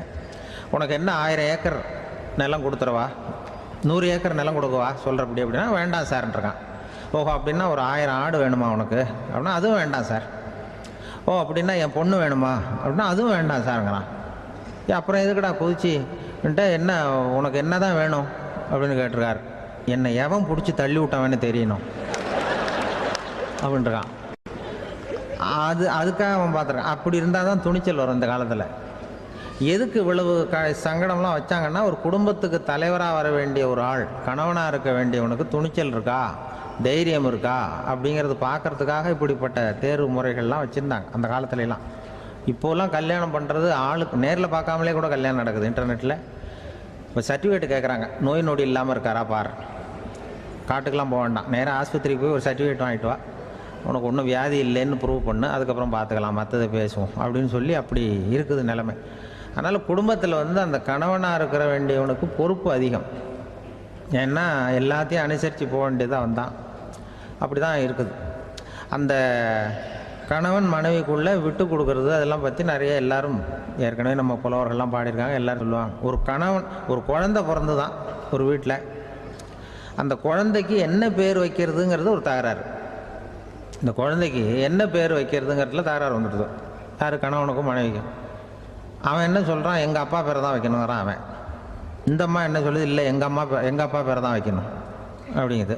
உனக்கு என்ன 1000 ஏக்கர் நிலம் கொடுத்துறவா, 100 ஏக்கர் நிலம் கொடுக்கவா சொல்கிறப்படி அப்படின்னா வேண்டாம் சார்ன்றான். ஓஹோ அப்படின்னா ஒரு 1000 ஆடு வேணுமா உனக்கு அப்படின்னா அதுவும் வேண்டாம் சார். ஓ அப்படின்னா என் பொண்ணு வேணுமா அப்படின்னா அதுவும் வேண்டாம் சாருங்கிறான். அப்புறம் எதுக்குடா குதிச்சுன்ட்டு என்ன உனக்கு என்ன தான் வேணும் அப்படின்னு கேட்டிருக்கார். என்னை எவன் பிடிச்சி தள்ளி விட்டவன்னு தெரியணும் அப்படின்றான். அதுக்காக அவன் பார்த்துருக்கான். அப்படி இருந்தால் தான் துணிச்சல் வரும் இந்த காலத்தில். எதுக்கு இவ்வளவு சங்கடம்லாம் வச்சாங்கன்னா, ஒரு குடும்பத்துக்கு தலைவராக வர வேண்டிய ஒரு ஆள், கணவனாக இருக்க வேண்டியவனுக்கு துணிச்சல் இருக்கா, தைரியம் இருக்கா அப்படிங்கிறது பார்க்கறதுக்காக இப்படிப்பட்ட தேர்வு முறைகள்லாம் வச்சுருந்தாங்க அந்த காலத்துலலாம். இப்போலாம் கல்யாணம் பண்ணுறது ஆளுக்கு நேரில் பார்க்காமலே கூட கல்யாணம் நடக்குது இன்டர்நெட்டில். இப்போ சர்டிஃபிகேட் கேட்குறாங்க, நோய் நொடி இல்லாமல் இருக்காரா பார், காட்டுக்கெலாம் போக வேண்டாம், நேராக ஆஸ்பத்திரிக்கு போய் ஒரு சர்டிஃபிகேட் வாங்கிட்டு வா, உனக்கு ஒன்றும் வியாதி இல்லைன்னு ப்ரூவ் பண்ணு, அதுக்கப்புறம் பார்த்துக்கலாம், மற்றதை பேசுவோம் அப்படின்னு சொல்லி அப்படி இருக்குது நிலைமை. அதனால் குடும்பத்தில் அந்த கணவனாக இருக்கிற வேண்டியவனுக்கு பொறுப்பு அதிகம். ஏன்னா எல்லாத்தையும் அனுசரித்து போக வேண்டியதாக வந்தான். அப்படி தான் இருக்குது. அந்த கணவன் மனைவிக்குள்ளே விட்டு கொடுக்கறது அதெல்லாம் பற்றி நிறைய எல்லாரும் ஏற்கனவே நம்ம புலவர்கள்லாம் பாடியிருக்காங்க. எல்லோரும் சொல்லுவாங்க, ஒரு கணவன் ஒரு குழந்தை பிறந்து தான் ஒரு வீட்டில், அந்த குழந்தைக்கு என்ன பேர் வைக்கிறதுங்கிறது ஒரு தகராறு. இந்த குழந்தைக்கு என்ன பேர் வைக்கிறதுங்கிறதுல தகராறு வந்துடுது. யார்? கணவனுக்கும் மனைவிக்கும். அவன் என்ன சொல்கிறான், எங்கள் அப்பா பேரை தான் வைக்கணுங்கிறான் அவன். இந்த அம்மா என்ன சொல்லுது, இல்லை எங்கள் அப்பா பேரை தான் வைக்கணும் அப்படிங்குது.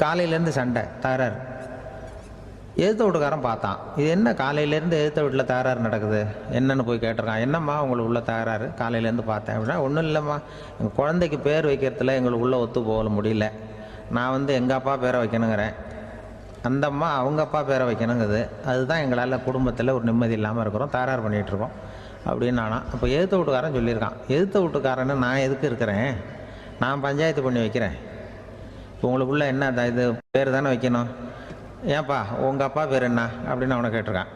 காலையிலேருந்து சண்டை, தகராறு. எதிர்த்த வீட்டுக்காரன் பார்த்தான், இது என்ன காலையிலேருந்து எதிர்த்த வீட்டில் தகராறு நடக்குது, என்னென்னு போய் கேட்டிருக்கான். என்னம்மா உங்களுக்கு உள்ள தகராறு, காலையிலேருந்து பார்த்தேன் அப்படின்னா, ஒன்றும் இல்லைம்மா, எங்கள் குழந்தைக்கு பேர் வைக்கிறதுல எங்களுக்கு உள்ளே ஒத்து போக முடியல, நான் எங்கள் அப்பா பேரை வைக்கணுங்கிறேன், அந்த அம்மா அவங்க அப்பா பேரை வைக்கணுங்குது, அதுதான் எங்களால் குடும்பத்தில் ஒரு நிம்மதி இல்லாமல் இருக்கிறோம், தகராறு பண்ணிகிட்ருக்கோம் அப்படின்னு நானா. அப்போ எதிர்த்த வீட்டுக்காரன் சொல்லியிருக்கான், எதிர்த்த வீட்டுக்காரன்னு நான் எதுக்கு இருக்கிறேன், நான் பஞ்சாயத்து பண்ணி வைக்கிறேன், இப்போ உங்களுக்குள்ள என்ன இது பேர் தானே வைக்கணும், ஏன்ப்பா உங்கள் அப்பா பேர் என்ன அப்படின்னு அவனை கேட்டிருக்கான்.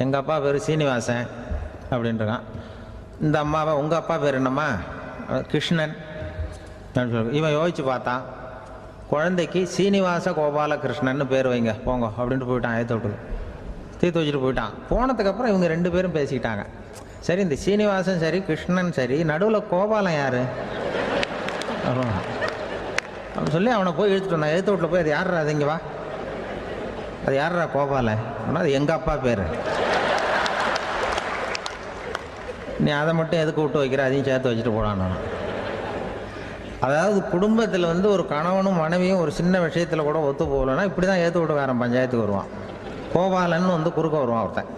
எங்கள் அப்பா பேர் சீனிவாசன் அப்படின்ட்டுருக்கான். இந்த அம்மாவை உங்கள் அப்பா பேர் என்னம்மா, கிருஷ்ணன் அப்படின்னு சொல்லி இவன் யோசிச்சு பார்த்தான். குழந்தைக்கு சீனிவாச கோபாலகிருஷ்ணன்னு பேர் வைங்க போங்க அப்படின்ட்டு போயிட்டான். ஏற்ற விட்டுக்கு தீர்த்து வச்சுட்டு போயிட்டான். போனதுக்கப்புறம் இவங்க 2 பேரும் பேசிக்கிட்டாங்க. சரி, இந்த சீனிவாசன் சரி கிருஷ்ணன் சரி, நடுவில் கோபாலம் யார் அப்படின்னு சொல்லி அவனை போய் இழுத்துட்டு வந்தான். எழுத்து வீட்டில் போய் அது யாரா, அது இங்கே வா, அது யாரா கோபால அப்படின்னா, அது எங்கள் அப்பா பேர், நீ அதை மட்டும் எதுக்கு விட்டு வைக்கிற, அதையும் சேர்த்து வச்சுட்டு போடான்னு. அதாவது குடும்பத்தில் ஒரு கணவனும் மனைவியும் ஒரு சின்ன விஷயத்தில் கூட ஒத்து போகலைன்னா இப்படி தான் ஏற்று வீட்டுக்காரன் பஞ்சாயத்துக்கு வருவான். கோபாலன்னு குறுக்க வருவான் ஒருத்தன்.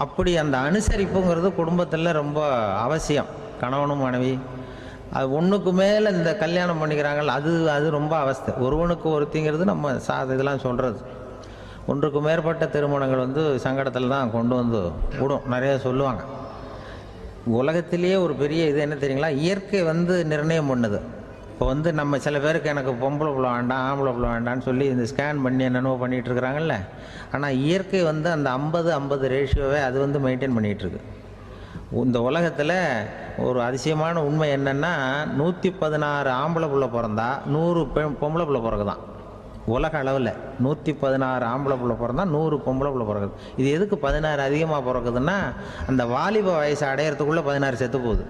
அப்படி அந்த அனுசரிப்புங்கிறது குடும்பத்தில் ரொம்ப அவசியம். கணவனும் மனைவி அது ஒன்றுக்கு மேலே இந்த கல்யாணம் பண்ணிக்கிறாங்கல்ல, அது ரொம்ப அவஸ்தை. ஒருவனுக்கு ஒருத்திங்கிறது நம்ம இதெல்லாம் சொல்கிறது. ஒன்றுக்கு மேற்பட்ட திருமணங்கள் சங்கடத்தில் தான் கொண்டு விடும். நிறைய சொல்லுவாங்க. உலகத்திலேயே ஒரு பெரிய இது என்ன தெரியுங்களா, இயற்கை நிர்ணயம் பண்ணுது. இப்போ நம்ம சில பேருக்கு எனக்கு பொம்பளை பிள்ளை வேண்டாம் ஆம்பளை பிள்ளை வேண்டான்னு சொல்லி இந்த ஸ்கேன் பண்ணி என்னென்னவோ பண்ணிகிட்டு இருக்கிறாங்கல்ல. ஆனால் இயற்கை அந்த 50-50 ரேஷியோவை அது மெயின்டைன் பண்ணிகிட்ருக்கு. இந்த உலகத்தில் ஒரு அதிசயமான உண்மை என்னென்னா, 116 ஆம்பளை பிள்ளை பிறந்தா 100 பொம்பளை பிள்ளை பிறகுதான். உலக அளவில் 116 ஆம்பளை பிள்ளை பிறந்தா 100 பொம்பளை பிள்ளை பிறகுது. இது எதுக்கு 16 அதிகமாக பிறகுதுன்னா, அந்த வாலிப வயசு அடையிறதுக்குள்ளே 16 செத்து போகுது.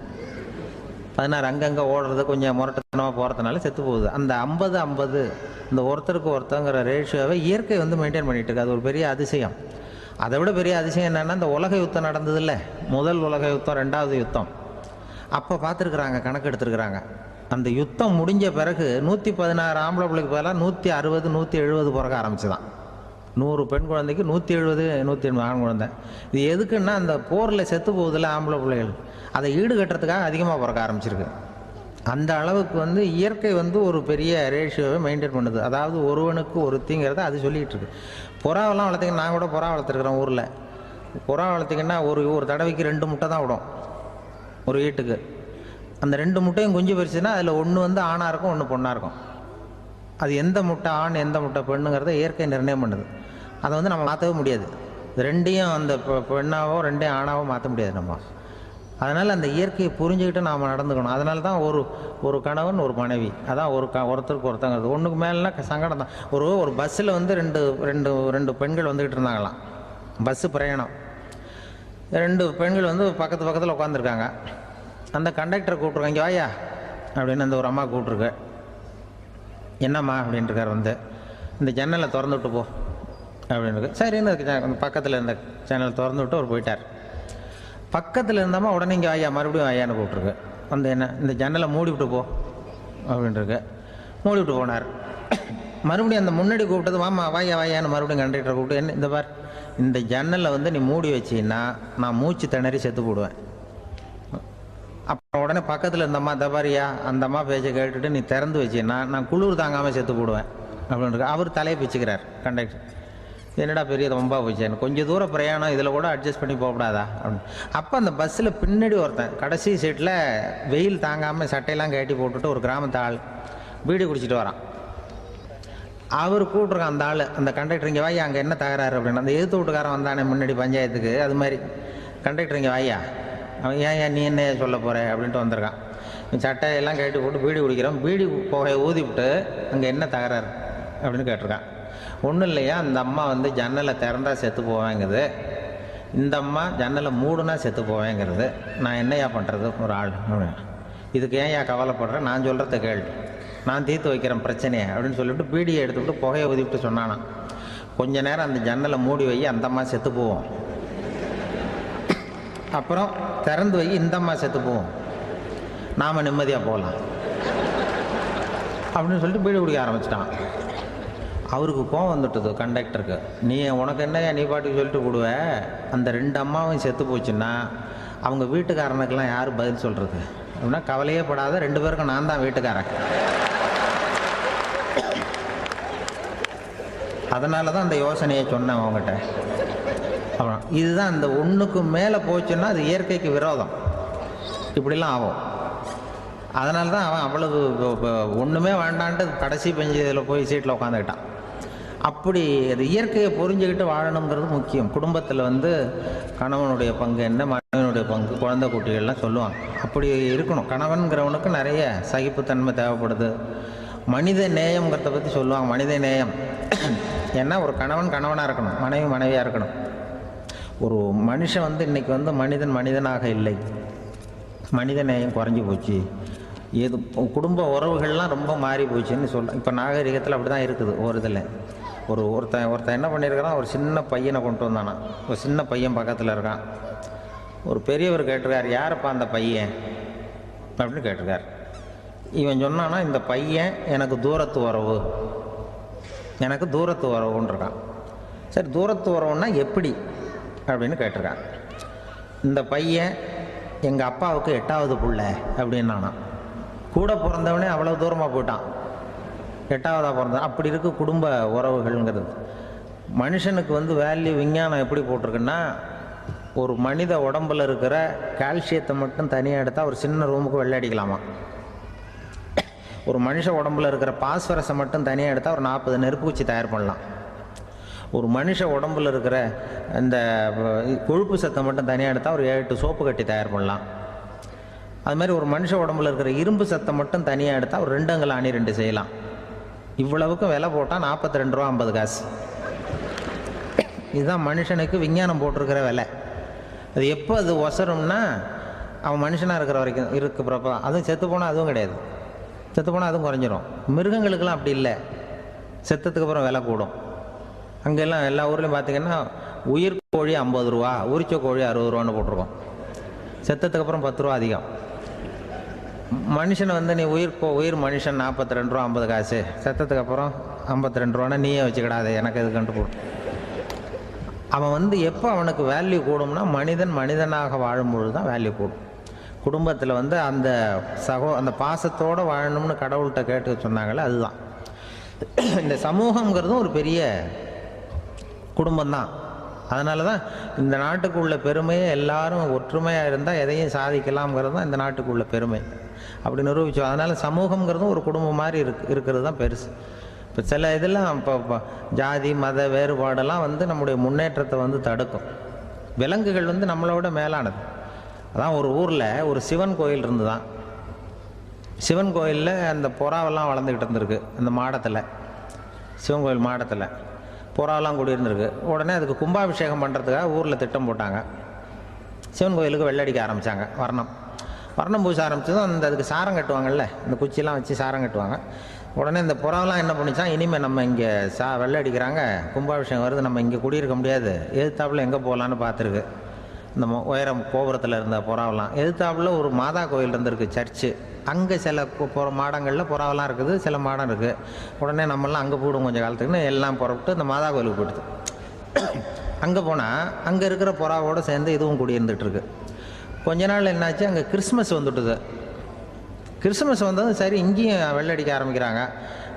16 அங்கங்கே ஓடுறது கொஞ்சம் முரட்டத்தனமாக போகிறதுனால செத்து போகுது. அந்த 50-50 இந்த ஒருத்தருக்கு ஒருத்தங்கிற ரேஷியோவை இயற்கை மெயின்டைன் பண்ணிகிட்டு இருக்கு. அது ஒரு பெரிய அதிசயம். அதை விட பெரிய அதிசயம் என்னென்னா, இந்த உலக யுத்தம் நடந்ததில்ல, முதல் உலக யுத்தம், 2வது யுத்தம், அப்போ பார்த்துருக்குறாங்க, கணக்கு எடுத்துருக்குறாங்க. அந்த யுத்தம் முடிஞ்ச பிறகு 116 ஆம்பளை பிள்ளைக்கு பதிலாக 160 170 பிறக்க ஆரம்பிச்சுதான். 100 பெண் குழந்தைக்கு 170 180 ஆண் குழந்தை. இது எதுக்குன்னா, அந்த போரில் செத்து போகுதில்ல ஆம்பளை பிள்ளைகள், அதை ஈடுகட்டுறதுக்காக அதிகமாக பிறக்க ஆரம்பிச்சிருக்கு. அந்த அளவுக்கு இயற்கை ஒரு பெரிய ரேஷியோவை மெயின்டைன் பண்ணுது. அதாவது ஒருவனுக்கு ஒருத்திங்கிறத அது சொல்லிகிட்டு இருக்கு. புறாவெல்லாம் வளர்த்திங்கன்னா, நான் கூட புறா வளர்த்துருக்குறேன் ஊரில். புறா வளர்த்திங்கன்னா ஒரு தடவைக்கு 2 முட்டை தான் விடும் ஒரு வீட்டுக்கு. அந்த 2 முட்டையும் குஞ்சு பறிச்சுன்னா அதில் ஒன்று ஆணாக இருக்கும், ஒன்று பொண்ணாக இருக்கும். அது எந்த முட்டை ஆண் எந்த முட்டை பெண்ணுங்கிறத இயற்கை நிர்ணயம் பண்ணுது. அதை வந்து நம்ம மாற்றவே முடியாது. ரெண்டையும் அந்த பெண்ணாவோ ரெண்டையும் ஆணாவோ மாற்ற முடியாது நம்ம. அதனால் அந்த இயற்கையை புரிஞ்சுக்கிட்டு நாம் நடந்துக்கணும். அதனால தான் ஒரு கணவன் ஒரு மனைவி, அதான் ஒருத்தருக்கு ஒருத்தங்கிறது. ஒன்றுக்கு மேலேனா சங்கடம் தான். ஒரு பஸ்ஸில் வந்து ரெண்டு பெண்கள் வந்துக்கிட்டு இருந்தாங்களாம். பஸ்ஸு பிரயாணம். 2 பெண்கள் வந்து பக்கத்தில் உட்காந்துருக்காங்க. அந்த கண்டக்டரை கூப்பிட்ருக்காங்க, இங்கே வாயா அப்படின்னு அந்த ஒரு அம்மா கூப்பிட்ருக்கு. என்னம்மா அப்படின்ட்டுருக்கார். வந்து இந்த ஜன்னலை திறந்து விட்டு போ அப்படின்னு. சரின்னு பக்கத்தில் இருந்த ஜன்னலை திறந்து விட்டு அவர் போயிட்டார். பக்கத்தில் இருந்தாமல் உடனே இங்கே வாயா மறுபடியும் வாயான்னு கூப்பிட்ருக்கு. வந்து என்ன இந்த ஜன்னலை மூடி விட்டு போ அப்படின்ட்டுருக்கு. மூடி விட்டு போனார். மறுபடியும் அந்த முன்னாடி கூப்பிட்டது வாமா வாயான்னு மறுபடியும் கண்டக்டரை கூப்பிட்டு, என்ன இந்த பார், இந்த ஜன்னலை வந்து நீ மூடி வச்சின்னா நான் மூச்சு திணறி செத்து போடுவேன். அப்புறம் உடனே பக்கத்தில் இருந்த அம்மா, தபாரியா அந்த அம்மா பேச்சை கேட்டுட்டு நீ திறந்து வச்சின்னா நான் குளிர் தாங்காமல் செத்து போடுவேன் அப்படின்ட்டு அவர் தலையை பிச்சுக்கிறார் கண்டக்டர். என்னடா பெரிய ரொம்ப போச்சேன்னு, கொஞ்சம் தூரம் பிரயாணம், இதில் கூட அட்ஜஸ்ட் பண்ணி போகக்கூடாதா அப்படின்னு. அப்போ அந்த பஸ்ஸில் பின்னாடி ஒருத்தன் கடைசி சீட்டில் வெயில் தாங்காமல் சட்டையெல்லாம் கட்டி போட்டுட்டு ஒரு கிராமத்து ஆள் பீடி குடிச்சிட்டு வரான். அவர் கூப்பிட்ருக்கான் அந்த ஆள், அந்த கண்டக்டர், இங்கே வாயா அங்கே என்ன தகராறு அப்படின்னு. அந்த எதிர்த்து வீட்டுக்காரன் வந்தானே முன்னாடி பஞ்சாயத்துக்கு, அது மாதிரி கண்டக்டர் இங்கே வாயா, அவன் ஏன் நீ என்ன சொல்ல போகிற அப்படின்ட்டு வந்திருக்கான். சட்டையெல்லாம் கட்டி போட்டு பீடி குடிக்கிறான். பீடி புகையை ஊதி விட்டு அங்கே என்ன தகராறு அப்படின்னு கேட்டிருக்கான். ஒன்றும் இல்லையா, அந்த அம்மா வந்து ஜன்னலை திறந்தா செத்து போவேங்கிறது, இந்த அம்மா ஜன்னலை மூடுனா செத்து போவேங்கிறது, நான் என்னையா பண்ணுறது ஒரு ஆள் அப்படின்னு. இதுக்கு ஏன் கவலைப்படுறேன், நான் சொல்கிறத கேள்வி, நான் தீர்த்து வைக்கிறேன் பிரச்சனையை அப்படின்னு சொல்லிவிட்டு பீடியை எடுத்துக்கிட்டு புகையை ஊதிவிட்டு சொன்னானா, கொஞ்ச நேரம் அந்த ஜன்னலை மூடி வை, அந்த அம்மா செத்து போவோம். அப்புறம் திறந்து வை, இந்த அம்மா செத்து போவோம், நாம் நிம்மதியாக போகலாம் அப்படின்னு சொல்லிட்டு பீடி குடிக்க ஆரம்பிச்சிட்டான். அவருக்கு கோவம் வந்துட்டுது கண்டக்டருக்கு. உனக்கு என்னையா நீ பாட்டுக்கு சொல்லிட்டு விடுவ, அந்த 2 அம்மாவும் செத்து போச்சுன்னா அவங்க வீட்டுக்காரனுக்கெல்லாம் யார் பதில் சொல்கிறது அப்படின்னா, கவலையே படாத, 2 பேருக்கும் நான் தான் வீட்டுக்காரன். அதனால தான் அந்த யோசனையை சொன்னேன் அவங்ககிட்ட. அப்புறம் இதுதான் அந்த ஒன்றுக்கு மேலே போச்சுன்னா அது இயற்கைக்கு விரோதம், இப்படிலாம் ஆகும். அதனால தான் அவன் அவ்வளவு ஒன்றுமே வேண்டான்ட்டு கடைசி பெஞ்சு இதில் போய் சீட்டில் உட்காந்துக்கிட்டான். அப்படி அது இயற்கையை புரிஞ்சுக்கிட்டு வாழணுங்கிறது முக்கியம். குடும்பத்தில் வந்து கணவனுடைய பங்கு என்ன, மனைவனுடைய பங்கு, குழந்தை குட்டிகள்லாம் சொல்லுவாங்க. அப்படி இருக்கணும். கணவன்கிறவனுக்கு நிறைய சகிப்புத்தன்மை தேவைப்படுது. மனித நேயம்ங்கிறத பற்றி சொல்லுவாங்க. மனித நேயம் ஏன்னா ஒரு கணவனாக இருக்கணும், மனைவி மனைவியாக இருக்கணும். ஒரு மனுஷன் வந்து இன்றைக்கி வந்து மனிதனாக இல்லை, மனித நேயம் குறைஞ்சி போச்சு, ஏது குடும்ப உறவுகள்லாம் ரொம்ப மாறி போச்சுன்னு சொல்கிறேன். இப்போ நாகரிகத்தில் அப்படி தான் இருக்குது. ஒரு இதில் ஒருத்தன் என்ன பண்ணியிருக்கிறான், ஒரு சின்ன பையனை கொண்டு வந்தானா. ஒரு சின்ன பையன் பக்கத்தில் இருக்கான். ஒரு பெரியவர் கேட்டிருக்கார், யாருப்பா அந்த பையன் அப்படின்னு கேட்டிருக்கார். இவன் சொன்னான்னா, இந்த பையன் எனக்கு தூரத்து உறவுன்னு இருக்கான். சரி, தூரத்து உறவுன்னா எப்படி அப்படின்னு கேட்டிருக்கான். இந்த பையன் எங்கள் அப்பாவுக்கு 8வது பிள்ளை அப்படின்னானா. கூட பிறந்தவனே அவ்வளோ தூரமாக போயிட்டான், 8வதாக பிறந்தான். அப்படி இருக்கு குடும்ப உறவுகள்ங்கிறது. மனுஷனுக்கு வந்து வேல்யூ விஞ்ஞானம் எப்படி போட்டிருக்குன்னா, ஒரு மனித உடம்பில் இருக்கிற கால்சியத்தை மட்டும் தனியாக எடுத்தால் ஒரு சின்ன ரூமுக்கு வெள்ளை அடிக்கலாமா. ஒரு மனுஷ உடம்பில் இருக்கிற பாஸ்பரஸை மட்டும் தனியாக எடுத்தால் ஒரு 40 நெருப்பு குச்சி தயார் பண்ணலாம். ஒரு மனுஷ உடம்பில் இருக்கிற இந்த கொழுப்பு சத்தை மட்டும் தனியாக எடுத்தால் ஒரு 7 சோப்பு கட்டி தயார் பண்ணலாம். அது மாதிரி ஒரு மனுஷ உடம்புல இருக்கிற இரும்பு சத்தை மட்டும் தனியாக எடுத்தால் ஒரு 2 அங்குல அணி 2 செய்யலாம். இவ்வளவுக்கும் விலை போட்டால் 42 ரூபா 50 காசு. இதுதான் மனுஷனுக்கு விஞ்ஞானம் போட்டிருக்கிற விலை. அது எப்போ அது ஒசரும்னா, அவன் மனுஷனாக இருக்கிற வரைக்கும் இருக்கிறப்ப. அதுவும் செத்து போனால் அதுவும் கிடையாது, செத்து போனால் அதுவும் குறைஞ்சிரும். மிருகங்களுக்கெல்லாம் அப்படி இல்லை, செத்ததுக்கு அப்புறம் விலை கூடும். அங்கெல்லாம் எல்லா ஊர்லேயும் பார்த்திங்கன்னா உயிர் கோழி 50 ரூபா, உரிச்ச கோழி 60 ரூபான்னு போட்டிருக்கோம். செத்ததுக்கு அப்புறம் 10 ரூபா அதிகம். மனுஷனை வந்து நீ உயிர் மனுஷன் 42 ரூபா 50 காசு, செத்ததுக்கு அப்புறம் 52 ரூபான்னா நீயே வச்சுக்கிடாது, எனக்கு இது கண்டு போடும். அவன் வந்து எப்போ அவனுக்கு வேல்யூ கூடும்னா, மனிதனாக வாழும்பொழுது தான் வேல்யூ கூடும். குடும்பத்தில் வந்து அந்த பாசத்தோடு வாழணும்னு கடவுள்கிட்ட கேட்டு சொன்னாங்களே, அதுதான். இந்த சமூகங்கிறதும் ஒரு பெரிய குடும்பம்தான். அதனால தான் இந்த நாட்டுக்கு உள்ள பெருமையை எல்லாரும் ஒற்றுமையாக இருந்தால் எதையும் சாதிக்கலாம்ங்கிறது தான் இந்த நாட்டுக்கு உள்ள பெருமை. அப்படி நிரூபித்தோம். அதனால் சமூகங்கிறதும் ஒரு குடும்பம் மாதிரி இருக்கிறது தான் பெருசு. இப்போ சில இதெல்லாம் இப்போ ஜாதி மத வேறுபாடெல்லாம் வந்து நம்முடைய முன்னேற்றத்தை வந்து தடுக்கும். விலங்குகள் வந்து நம்மளோட மேலானது. அதான் ஒரு ஊரில் ஒரு சிவன் கோயில் இருந்து தான். சிவன் கோயிலில் அந்த புறாவெல்லாம் வளர்ந்துக்கிட்டு இருந்திருக்கு. அந்த மாடத்தில், சிவன் கோயில் மாடத்தில் புறாவெல்லாம் குடியிருந்திருக்கு. உடனே அதுக்கு கும்பாபிஷேகம் பண்ணுறதுக்காக ஊரில் திட்டம் போட்டாங்க. சிவன் கோயிலுக்கு வெள்ளடிக்க ஆரம்பித்தாங்க. வர்ணம் பூச ஆரம்பித்ததும் அதுக்கு சாரம் கட்டுவாங்கள்ல, இந்த குச்சியெல்லாம் வச்சு சாரம் கட்டுவாங்க. உடனே இந்த புறாவெல்லாம் என்ன பண்ணிச்சான், இனிமேல் நம்ம இங்கே வெள்ளை அடிக்கிறாங்க, கும்பாபிஷேகம் வருது, நம்ம இங்கே குடியிருக்க முடியாது, எதிர்த்தாப்புல எங்கே போகலான்னு பார்த்துருக்கு. இந்த உயரம் கோபுரத்தில் இருந்த புறாவெல்லாம் எதிர்த்தாப்புல ஒரு மாதா கோயில் இருந்திருக்கு, சர்ச்சு. அங்கே சில மாடங்களில் புறாவெல்லாம் இருக்குது, சில மாடம் இருக்குது. உடனே நம்மளாம் அங்கே போடுவோம் கொஞ்சம் காலத்துக்குன்னு எல்லாம் புறப்பட்டு இந்த மாதா கோயிலுக்கு போயிடுது. அங்கே போனால் அங்கே இருக்கிற புறாவோடு சேர்ந்து இதுவும் குடியிருந்துகிட்ருக்கு. கொஞ்ச நாள் என்னாச்சு, அங்கே கிறிஸ்மஸ் வந்துட்டுது. கிறிஸ்மஸ் வந்ததும் சரி இங்கேயும் வெள்ளடிக்க ஆரம்பிக்கிறாங்க.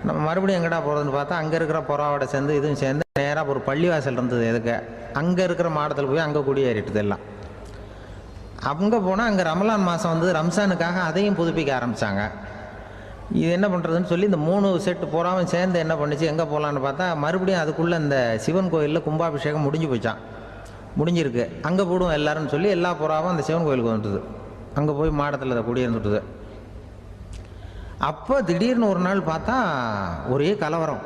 நம்ம மறுபடியும் எங்கடா போகிறதுன்னு பார்த்தா அங்கே இருக்கிற புறாவோட சேர்ந்து இதுவும் சேர்ந்து நேராக ஒரு பள்ளிவாசல் இருந்தது. எதுக்கு அங்கே இருக்கிற மாடத்தில் போய் அங்கே குடியேறிட்டுது எல்லாம். அங்கே போனால் அங்கே ரமலான் மாதம் வந்து ரம்ஜானுக்காக அதையும் புதுப்பிக்க ஆரம்பித்தாங்க. இது என்ன பண்ணுறதுன்னு சொல்லி இந்த 3 செட்டு புறாவும் சேர்ந்து என்ன பண்ணிச்சு, எங்கே போகலான்னு பார்த்தா மறுபடியும் அதுக்குள்ளே இந்த சிவன் கோயிலில் கும்பாபிஷேகம் முடிஞ்சு போச்சான். முடிஞ்சிருக்கு, அங்கே போடுவோம் எல்லாருன்னு சொல்லி எல்லா புறாவும் அந்த சிவன் கோயிலுக்கு வந்துட்டுது. அங்கே போய் மாடத்தில் அதை குடியிருந்துட்டுது. அப்போ திடீர்னு ஒரு நாள் பார்த்தா ஒரே கலவரம்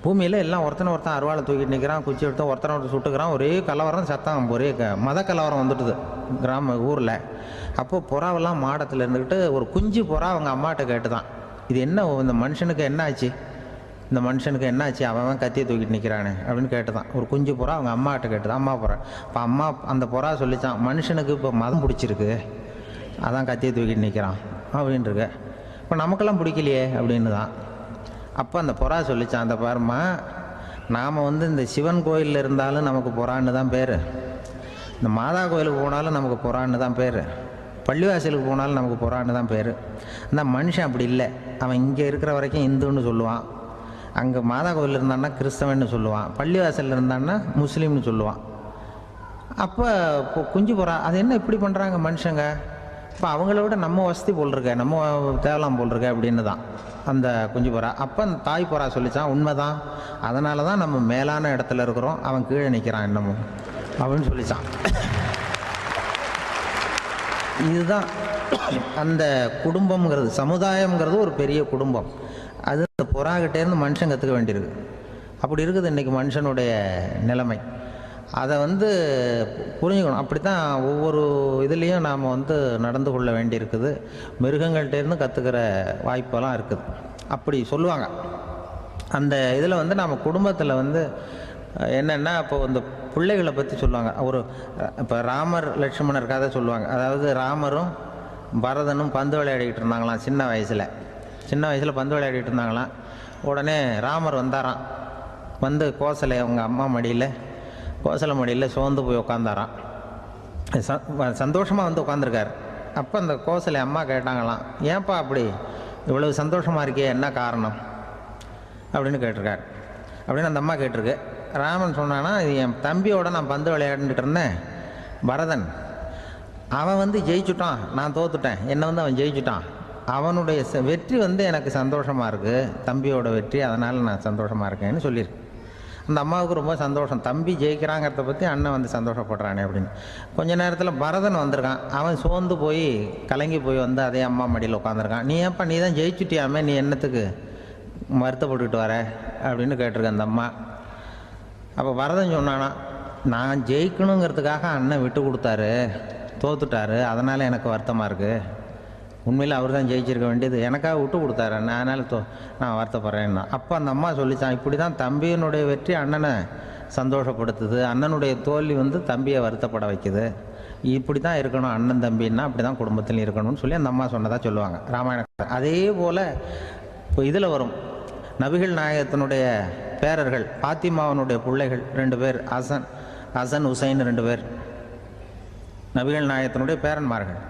பூமியில் எல்லாம் ஒருத்தனை அருவாளை தூக்கிட்டு நிற்கிறான், குச்சி எடுத்து ஒருத்தனை சுட்டுக்கிறான். ஒரே கலவரம், சத்தம், ஒரே மத கலவரம் வந்துட்டுது ஊரில். அப்போது புறாவெல்லாம் மாடத்தில் இருந்துக்கிட்டு ஒரு குஞ்சு புறா அவங்க அம்மாட்ட கேட்டு தான், இது என்ன, இந்த மனுஷனுக்கு என்ன ஆச்சு, இந்த மனுஷனுக்கு என்ன ஆச்சு, அவன் கத்தியை தூக்கிட்டு நிற்கிறானே அப்படின்னு கேட்டு தான். ஒரு குஞ்சு புறா அவங்க அம்மாட்ட கேட்டு தான், அம்மா புறா. இப்போ அம்மா அந்த புறா சொல்லித்தான், மனுஷனுக்கு இப்போ மதம் பிடிச்சிருக்கு, அதான் கத்தியை தூக்கிட்டு நிற்கிறான் அப்படின்ட்டுருக்கு. இப்போ நமக்கெல்லாம் பிடிக்கலையே அப்படின்னு தான். அப்போ அந்த புறா சொல்லித்தான், அந்த பாருமா, நாம் வந்து இந்த சிவன் கோயிலில் இருந்தாலும் நமக்கு புறான்னு தான் பேர், இந்த மாதா கோயிலுக்கு போனாலும் நமக்கு புறான்னு தான் பேர், பள்ளிவாசலுக்கு போனாலும் நமக்கு புறான்னு தான் பேர். அந்த மனுஷன் அப்படி இல்லை. அவன் இங்கே இருக்கிற வரைக்கும் இந்துன்னு சொல்லுவான், அங்கே மாதா கோயில் இருந்தான்னா கிறிஸ்தவன்னு சொல்லுவான், பள்ளிவாசலில் இருந்தான்னா முஸ்லீம்னு சொல்லுவான். அப்போ குஞ்சு புறா அது என்ன இப்படி பண்ணுறாங்க மனுஷங்க, இப்போ அவங்கள விட நம்ம வசதி போல் இருக்க, நம்ம தேவலாம் போல் இருக்க அப்படின்னு தான் அந்த குஞ்சு புறா. அப்போ அந்த தாய் புறா சொல்லித்தான், உண்மைதான், அதனால தான் நம்ம மேலான இடத்துல இருக்கிறோம், அவன் கீழே நிற்கிறான் இன்னமும் அப்படின்னு சொல்லித்தான். இதுதான் அந்த குடும்பம்ங்கிறது, சமுதாயம்ங்கிறது ஒரு பெரிய குடும்பம். அது அந்த புறாகிட்டேருந்து மனுஷன் கற்றுக்க வேண்டியிருக்கு. அப்படி இருக்குது இன்றைக்கி மனுஷனுடைய நிலைமை. அதை வந்து புரிஞ்சுக்கணும். அப்படி தான் ஒவ்வொரு இதுலேயும் நாம் வந்து நடந்து கொள்ள வேண்டியிருக்குது. மிருகங்கள்கிட்டேருந்து கற்றுக்கிற வாய்ப்பெல்லாம் இருக்குது. அப்படி சொல்லுவாங்க. அந்த இதில் வந்து நம்ம குடும்பத்தில் வந்து என்னென்னா, இப்போ இந்த பிள்ளைகளை பற்றி சொல்லுவாங்க. இப்போ ராமர் லட்சுமணர் கதை சொல்லுவாங்க. அதாவது ராமரும் பரதனும் பந்து விளையாடிக்கிட்டு இருந்தாங்களாம் சின்ன வயசில் பந்து விளையாடிக்கிட்டு இருந்தாங்களாம். உடனே ராமர் வந்தாராம். வந்து கோசலை அவங்க அம்மா கோசலை மடியில் சோர்ந்து போய் உட்காந்தாராம். சந்தோஷமாக வந்து உட்காந்துருக்கார். அப்போ அந்த கோசலை அம்மா கேட்டாங்களாம், ஏன்ப்பா அப்படி இவ்வளவு சந்தோஷமாக இருக்கே, என்ன காரணம் அப்படின்னு கேட்டிருக்கார். அப்படின்னு அந்த அம்மா கேட்டிருக்கு. ராமன் சொன்னான்னா, இது என் தம்பியோட நான் பந்து விளையாண்டுட்டு இருந்தேன், பரதன், அவன் வந்து ஜெயிச்சுட்டான், நான் தோத்துட்டேன், என்னை வந்து அவன் ஜெயிச்சுட்டான், அவனுடைய வெற்றி வந்து எனக்கு சந்தோஷமாக இருக்குது, தம்பியோட வெற்றி, அதனால் நான் சந்தோஷமாக இருக்கேன்னு சொல்லியிருக்கு. அந்த அம்மாவுக்கு ரொம்ப சந்தோஷம், தம்பி ஜெயிக்கிறாங்கிறத பற்றி அண்ணன் வந்து சந்தோஷப்படுறானே அப்படின்னு. கொஞ்ச நேரத்தில் பரதன் வந்திருக்கான். அவன் சோர்ந்து போய் கலங்கி போய் வந்து அதே அம்மா மடியில் உட்காந்துருக்கான். நீ தான் ஜெயிச்சுட்டியாமே, நீ என்னத்துக்கு வருத்தப்பட்டுக்கிட்டு வர அப்படின்னு கேட்டிருக்க அந்த அம்மா. அப்போ பரதன் சொன்னானா, நான் ஜெயிக்கணுங்கிறதுக்காக அண்ணன் விட்டு கொடுத்தாரு, தோத்துட்டாரு, அதனால் எனக்கு வருத்தமாக இருக்குது. உண்மையில் அவர் தான் ஜெயிச்சிருக்க வேண்டியது, எனக்காக விட்டு கொடுத்தாரு, அதனால் நான் வருத்தப்படுறேன்னா. அப்போ அந்த அம்மா சொல்லித்தான், இப்படி தான் தம்பியினுடைய வெற்றி அண்ணனை சந்தோஷப்படுத்துது, அண்ணனுடைய தோல்வி வந்து தம்பியை வருத்தப்பட வைக்குது, இப்படி தான் இருக்கணும் அண்ணன் தம்பின்னா, அப்படி தான் குடும்பத்தில் இருக்கணும்னு சொல்லி அந்த அம்மா சொன்னதாக சொல்லுவாங்க ராமாயணம். அதே போல் இப்போ இதில் வரும், நபிகள் நாயகத்தினுடைய பேரர்கள் பாத்திமாவனுடைய பிள்ளைகள் 2 பேர், ஹசன் ஹுசைன் 2 பேர் நபிகள் நாயகத்தினுடைய பேரன்மார்கள்.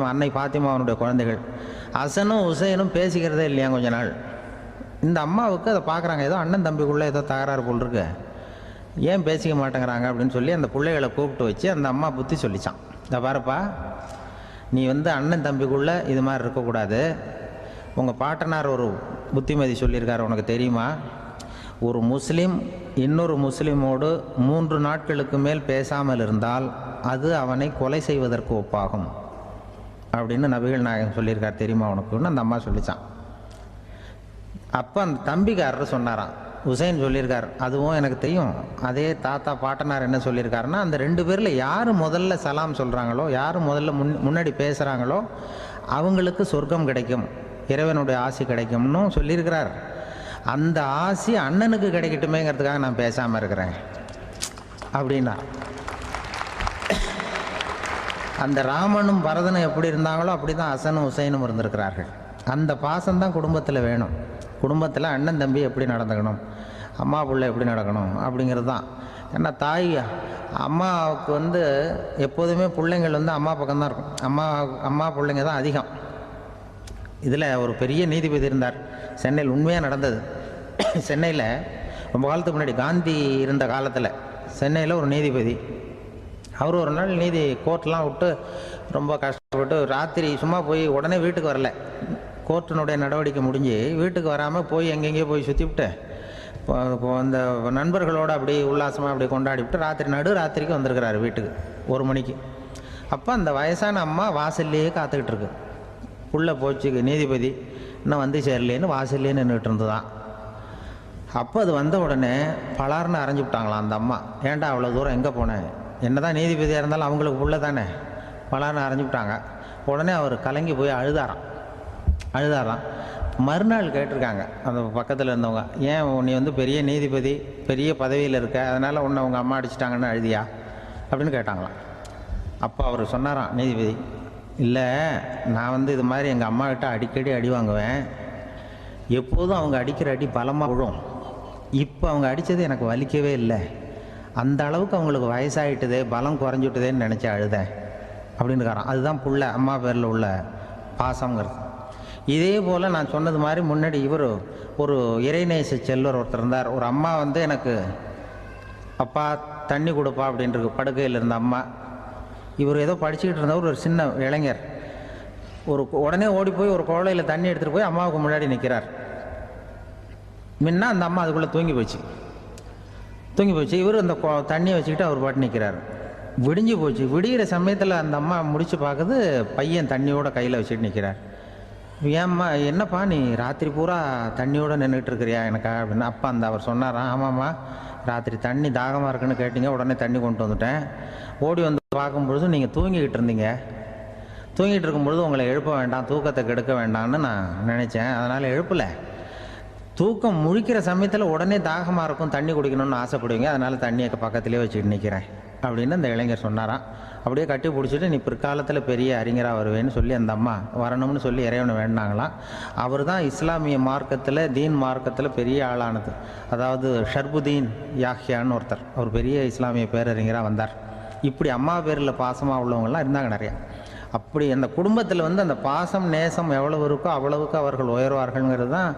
அன்னை பாத்திமாவனுடைய குழந்தைகள். ஹசனும் ஹுசைனும் பேசிக்கிறதே இல்லையா கொஞ்ச நாள். இந்த அம்மாவுக்கு அதை பார்க்குறாங்க, ஏதோ அண்ணன் தம்பிக்குள்ளே ஏதோ தகராறு போல் இருக்கு, ஏன் பேசிக்க மாட்டேங்கிறாங்க அப்படின்னு சொல்லி அந்த பிள்ளைகளை கூப்பிட்டு வச்சு அந்த அம்மா புத்தி சொல்லிச்சான். இந்த பாருப்பா, நீ வந்து அண்ணன் தம்பிக்குள்ளே இது மாதிரி இருக்கக்கூடாது. உங்கள் பாட்டனார் ஒரு புத்திமதி சொல்லியிருக்கார், உனக்கு தெரியுமா? ஒரு முஸ்லீம் இன்னொரு முஸ்லீமோடு 3 நாட்களுக்கு மேல் பேசாமல் இருந்தால் அது அவனை கொலை செய்வதற்கு ஒப்பாகும் அப்படின்னு நபிகள் நாயகம் சொல்லியிருக்கார், தெரியுமா உனக்குன்னு அந்த அம்மா சொல்லிச்சான். அப்போ அந்த தம்பிக்காரர் சொன்னாராம், ஹுசைன் சொல்லியிருக்கார், அதுவும் எனக்கு தெரியும். அதே தாத்தா பாட்டனார் என்ன சொல்லியிருக்காருன்னா, அந்த 2 பேரில் யார் முதல்ல சலாம் சொல்கிறாங்களோ, யார் முதல்ல முன்னாடி பேசுகிறாங்களோ அவங்களுக்கு சொர்க்கம் கிடைக்கும், இறைவனுடைய ஆசி கிடைக்கும்னு சொல்லியிருக்கிறார். அந்த ஆசி அண்ணனுக்கு கிடைக்கட்டுமேங்கிறதுக்காக நான் பேசாமல் இருக்கிறேன் அப்படின்னா. அந்த ராமனும் பரதனும் எப்படி இருந்தாங்களோ அப்படி தான் ஹசனும் ஹுசைனும் இருந்திருக்கிறார்கள். அந்த பாசம்தான் குடும்பத்தில் வேணும். குடும்பத்தில் அண்ணன் தம்பி எப்படி நடந்துக்கணும், அம்மா பிள்ளை எப்படி நடக்கணும் அப்படிங்கிறது தான். ஏன்னா தாய் அம்மாவுக்கு வந்து எப்போதுமே பிள்ளைங்கள் வந்து அம்மா பக்கம்தான் இருக்கும். அம்மா பிள்ளைங்க தான் அதிகம். இதில் ஒரு பெரிய நீதிபதி இருந்தார் சென்னையில், உண்மையாக நடந்தது. சென்னையில் ரொம்ப காலத்துக்கு முன்னாடி காந்தி இருந்த காலத்தில் சென்னையில் ஒரு நீதிபதி, அவர் ஒரு நாள் கோர்ட்லாம் விட்டு ரொம்ப கஷ்டப்பட்டு ராத்திரி சும்மா போய் உடனே வீட்டுக்கு வரல. கோர்ட்டினுடைய நடவடிக்கை முடிஞ்சு வீட்டுக்கு வராமல் போய் எங்கெங்கேயோ போய் சுற்றிவிட்டு அந்த நண்பர்களோடு அப்படி உல்லாசமாக அப்படி கொண்டாடிவிட்டு நடுராத்திரிக்கு வந்திருக்கிறாரு வீட்டுக்கு 1 மணிக்கு. அப்போ அந்த வயசான அம்மா வாசல்லையே காத்துக்கிட்டு இருக்கு. உள்ளே போச்சு நீதிபதி, இன்னும் வந்து சேரலேன்னு வாசல்லே நின்றுட்டு இருந்துதான். அப்போ அது வந்த உடனே பலார்னு அரைஞ்சி விட்டாங்களாம் அந்த அம்மா. ஏன்டா அவ்வளோ தூரம் எங்கே போனேன், என்னதான் நீதிபதியாக இருந்தாலும் அவங்களுக்கு புள்ள தானே, பலார்னு அரைஞ்சி விட்டாங்க. உடனே அவர் கலங்கி போய் அழுதாராம். மறுநாள் கேட்டிருக்காங்க அந்த பக்கத்தில் இருந்தவங்க, ஏன் நீ வந்து பெரிய நீதிபதி, பெரிய பதவியில் இருக்க, அதனால் உன்னை உங்கள் அம்மா அடிச்சிட்டாங்கன்னு அழுதியா அப்படின்னு கேட்டாங்களாம். அப்போ அவர் சொன்னாராம் நீதிபதி, இல்லை நான் வந்து இது மாதிரி எங்கள் அம்மாக்கிட்ட அடிக்கடி அடி வாங்குவேன். எப்போதும் அவங்க அடிக்கிற அடி பலமாக விழும். இப்போ அவங்க அடித்தது எனக்கு வலிக்கவே இல்லை. அந்த அளவுக்கு அவங்களுக்கு வயசாகிட்டுதே, பலம் குறைஞ்சிட்டுதேன்னு நினச்சி அழுதேன் அப்படின்னுக்காரான். அதுதான் புள்ள அம்மா பேரில் உள்ள பாசங்கிறது. இதே போல் நான் சொன்னது மாதிரி முன்னாடி இவர் ஒரு இறைநேச செல்வர் ஒருத்தர் இருந்தார். ஒரு அம்மா வந்து எனக்கு அப்பா தண்ணி கொடுப்பா அப்படின்ட்டு படுக்கையில் இருந்த அம்மா. இவர் ஏதோ படிச்சுக்கிட்டு இருந்தவர், ஒரு சின்ன இளைஞர். உடனே ஓடி போய் ஒரு குவளையில் தண்ணி எடுத்துகிட்டு போய் அம்மாவுக்கு முன்னாடி நிற்கிறார். முன்ன அந்த அம்மா அதுக்குள்ளே தூங்கி போச்சு. இவர் அந்த தண்ணியை வச்சுக்கிட்டு அவர் பாட்டு நிற்கிறார். விடிஞ்சு போச்சு. விடிகிற சமயத்தில் அந்த அம்மா முடிச்சு பார்க்குது, பையன் தண்ணியோட கையில் வச்சுட்டு நிற்கிறார். ஏம்மா என்னப்பா நீ ராத்திரி பூரா தண்ணியோடு நின்றுட்டு இருக்கிறியா எனக்கா அப்படின்னு. அப்பா அவர் சொன்னாராம், ஆமாம்மா ராத்திரி தண்ணி தாகமாக இருக்குன்னு கேட்டீங்க, உடனே தண்ணி கொண்டு வந்துட்டேன். ஓடி வந்து பார்க்கும்பொழுது நீங்கள் தூங்கிக்கிட்டு இருந்தீங்க. தூங்கிட்டு இருக்கும்பொழுது உங்களை எழுப்ப வேண்டாம், தூக்கத்தை கெடுக்க வேண்டாம்னு நான் நினச்சேன், அதனால் எழுப்பலை. தூக்கம் முழிக்கிற சமயத்தில் உடனே தாகமாக இருக்கும், தண்ணி குடிக்கணும்னு ஆசைப்படுவீங்க, அதனால் தண்ணியை பக்கத்துலேயே வச்சுட்டு நிற்கிறேன் அப்படின்னு அந்த இளைஞர் சொன்னாராம். அப்படியே கட்டி பிடிச்சிட்டு நீ பிற்காலத்தில் பெரிய அறிஞராக வருவேன்னு சொல்லி அந்த அம்மா வரணும்னு சொல்லி இறைவனை வேண்டாங்களாம். அவர் தான் இஸ்லாமிய மார்க்கத்தில், தீன் மார்க்கத்தில் பெரிய ஆளானது. அதாவது ஷர்புதீன் யாஹ்யான்னு ஒருத்தர், அவர் பெரிய இஸ்லாமிய பேரறிஞராக வந்தார். இப்படி அம்மா பேரில் பாசமாக உள்ளவங்கள்லாம் இருந்தாங்க நிறையா. அப்படி அந்த குடும்பத்தில் வந்து அந்த பாசம் நேசம் எவ்வளவு இருக்கோ அவ்வளவுக்கு அவர்கள் உயர்வார்கள்ங்கிறது தான்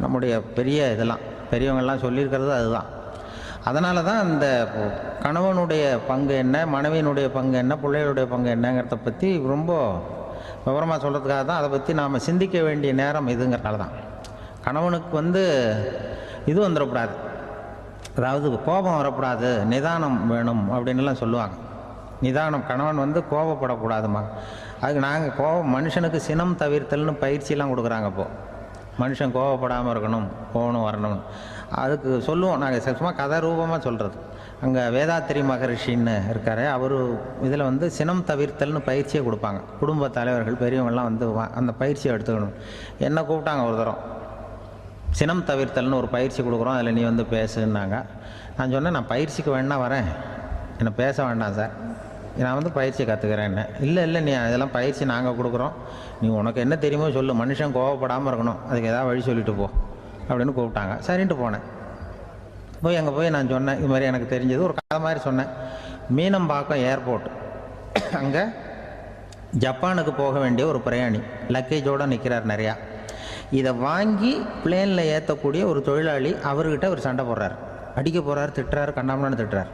நம்முடைய பெரிய இதெல்லாம் பெரியவங்கள்லாம் சொல்லியிருக்கிறது அதுதான். அதனால தான் அந்த கணவனுடைய பங்கு என்ன, மனைவியினுடைய பங்கு என்ன, பிள்ளைகளுடைய பங்கு என்னங்கிறத பற்றி ரொம்ப விவரமாக சொல்கிறதுக்காக தான் அதை பற்றி நாம் சிந்திக்க வேண்டிய நேரம் இதுங்கிறனால தான். கணவனுக்கு வந்து இது வந்துடக்கூடாது, அதாவது கோபம் வரக்கூடாது, நிதானம் வேணும் அப்படின்லாம் சொல்லுவாங்க. நிதானம், கணவன் வந்து கோபப்படக்கூடாதுமா. அதுக்கு நாங்கள் மனுஷனுக்கு சினம் தவிர்த்தல்னு பயிற்சியெல்லாம் கொடுக்குறாங்க. இப்போது மனுஷன் கோபப்படாமல் இருக்கணும், போகணும் வரணும், அதுக்கு சொல்லுவோம் நாங்கள். சும்மா கதை ரூபமாக சொல்கிறது. அங்கே வேதாத்திரி மகரிஷின்னு இருக்கார், அவர் இதில் வந்து சினம் தவிர்த்தல்னு பயிற்சியை கொடுப்பாங்க. குடும்ப தலைவர்கள் பெரியவங்கள்லாம் வந்து அந்த பயிற்சியை எடுத்துக்கணும். என்ன கூப்பிட்டாங்க ஒரு தரம், சினம் தவிர்த்தல்னு ஒரு பயிற்சி கொடுக்குறோம், அதில் நீ வந்து பேசுன்னாங்க. நான் சொன்னேன், நான் பயிற்சிக்கு வேணா வரேன், என்னை பேச வேண்டாம் சார், நான் வந்து பயிற்சி கற்றுக்கிறேன். என்ன இல்லை நீ அதெல்லாம் பயிற்சி நாங்கள் கொடுக்குறோம், நீ உனக்கு என்ன தெரியுமோ சொல்லு, மனுஷன் கோவப்படாமல் இருக்கணும், அதுக்கு ஏதாவது வழி சொல்லிட்டு போ அப்படின்னு கூப்பிட்டாங்க. சரின்ட்டு போனேன். போய் அங்கே போய் நான் சொன்னேன், இது மாதிரி எனக்கு தெரிஞ்சது ஒரு கதை மாதிரி சொன்னேன். மீனம்பாக்கம் ஏர்போர்ட், அங்கே ஜப்பானுக்கு போக வேண்டிய ஒரு பிரயாணி லக்கேஜோடு நிற்கிறார் நிறையா. இதை வாங்கி பிளேனில் ஏற்றக்கூடிய ஒரு தொழிலாளி அவர்கிட்ட ஒரு சண்டை போடுறார், அடிக்க போகிறார், திட்டுறாரு, கண்டாமலான்னு திட்டுறார்.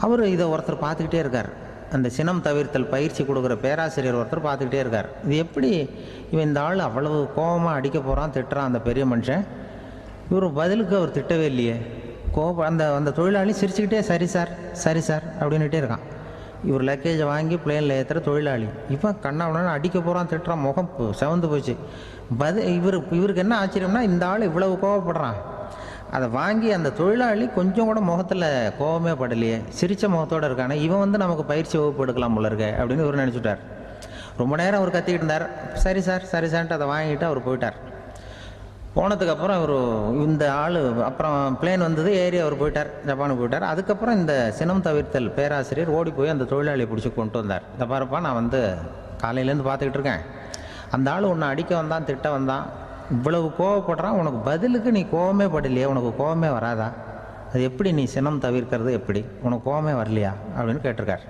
அவர் இதை ஒருத்தர் பார்த்துக்கிட்டே இருக்கார். அந்த சினம் தவிர்த்தல் பயிற்சி கொடுக்குற பேராசிரியர் ஒருத்தர் பார்த்துக்கிட்டே இருக்கார். இது எப்படி இவன் இந்த ஆள் அவ்வளவு கோபமாக அடிக்க போகிறான், திட்டுறான் அந்த பெரிய மனுஷன், இவர் பதிலுக்கு அவர் திட்டவே இல்லையே. அந்த அந்த தொழிலாளி சிரிச்சுக்கிட்டே சரி சார் சரி சார் அப்படின்னுட்டே இருக்கான். இவர் லக்கேஜை வாங்கி பிளேனில் ஏற்றுற தொழிலாளி இவன் கண்ணாவுன்னு அடிக்க போகிறான், திட்டுறான், முகம் செவந்து போச்சு. இவருக்கு என்ன ஆச்சரியம்னா இந்த ஆள் இவ்வளவு கோவப்படுறான், அதை வாங்கி அந்த தொழிலாளி கொஞ்சம் கூட முகத்தில் கோபமே படலையே, சிரித்த முகத்தோடு இருக்கானே, இவன் நமக்கு பயிற்சி வகுப்பு எடுக்கலாம் போல இருக்க அப்படின்னு இவர் நினச்சிட்டார். ரொம்ப நேரம் அவர் கத்திக்கிட்டு இருந்தார். சரி சார் சரி சார்ன்ட்டு அதை வாங்கிட்டு அவர் போயிட்டார். போனதுக்கப்புறம் இவர் இந்த ஆள் அப்புறம் பிளேன் வந்தது, ஏறி அவர் போயிட்டார், ஜப்பானுக்கு போயிட்டார். அதுக்கப்புறம் இந்த சினம் தவிர்த்தல் பேராசிரியர் ஓடி போய் அந்த தொழிலாளியை பிடிச்சி கொண்டு வந்தார். இந்த பாருப்பா, நான் காலையிலேருந்து பார்த்துக்கிட்டு இருக்கேன், அந்த ஆள் உன்னை அடிக்க வந்தான், திட்ட வந்தான், இவ்வளவு கோவப்படுறான், உனக்கு பதிலுக்கு நீ கோவமே படலையே, உனக்கு கோவமே வராதா, அது எப்படி நீ சினம் தவிர்க்கிறது, எப்படி உனக்கு கோவமே வரலையா அப்படின்னு கேட்டிருக்கார்.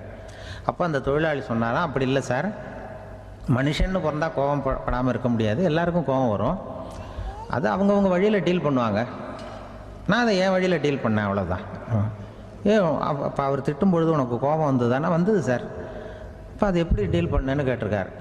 அப்போ அந்த தொழிலாளி சொன்னாராம், அப்படி இல்லை சார், மனுஷன்னு பிறந்தால் கோவம் படாமல் இருக்க முடியாது, எல்லாருக்கும் கோவம் வரும், அது அவங்கவுங்க வழியில் டீல் பண்ணுவாங்க, நான் அதை என் வழியில் டீல் பண்ணேன், அவ்வளோதான். அப்போ அவர் திட்டும் பொழுது உனக்கு கோபம் வந்தது தானே? வந்தது சார். இப்போ அது எப்படி டீல் பண்ணேன்னு கேட்டிருக்கார்.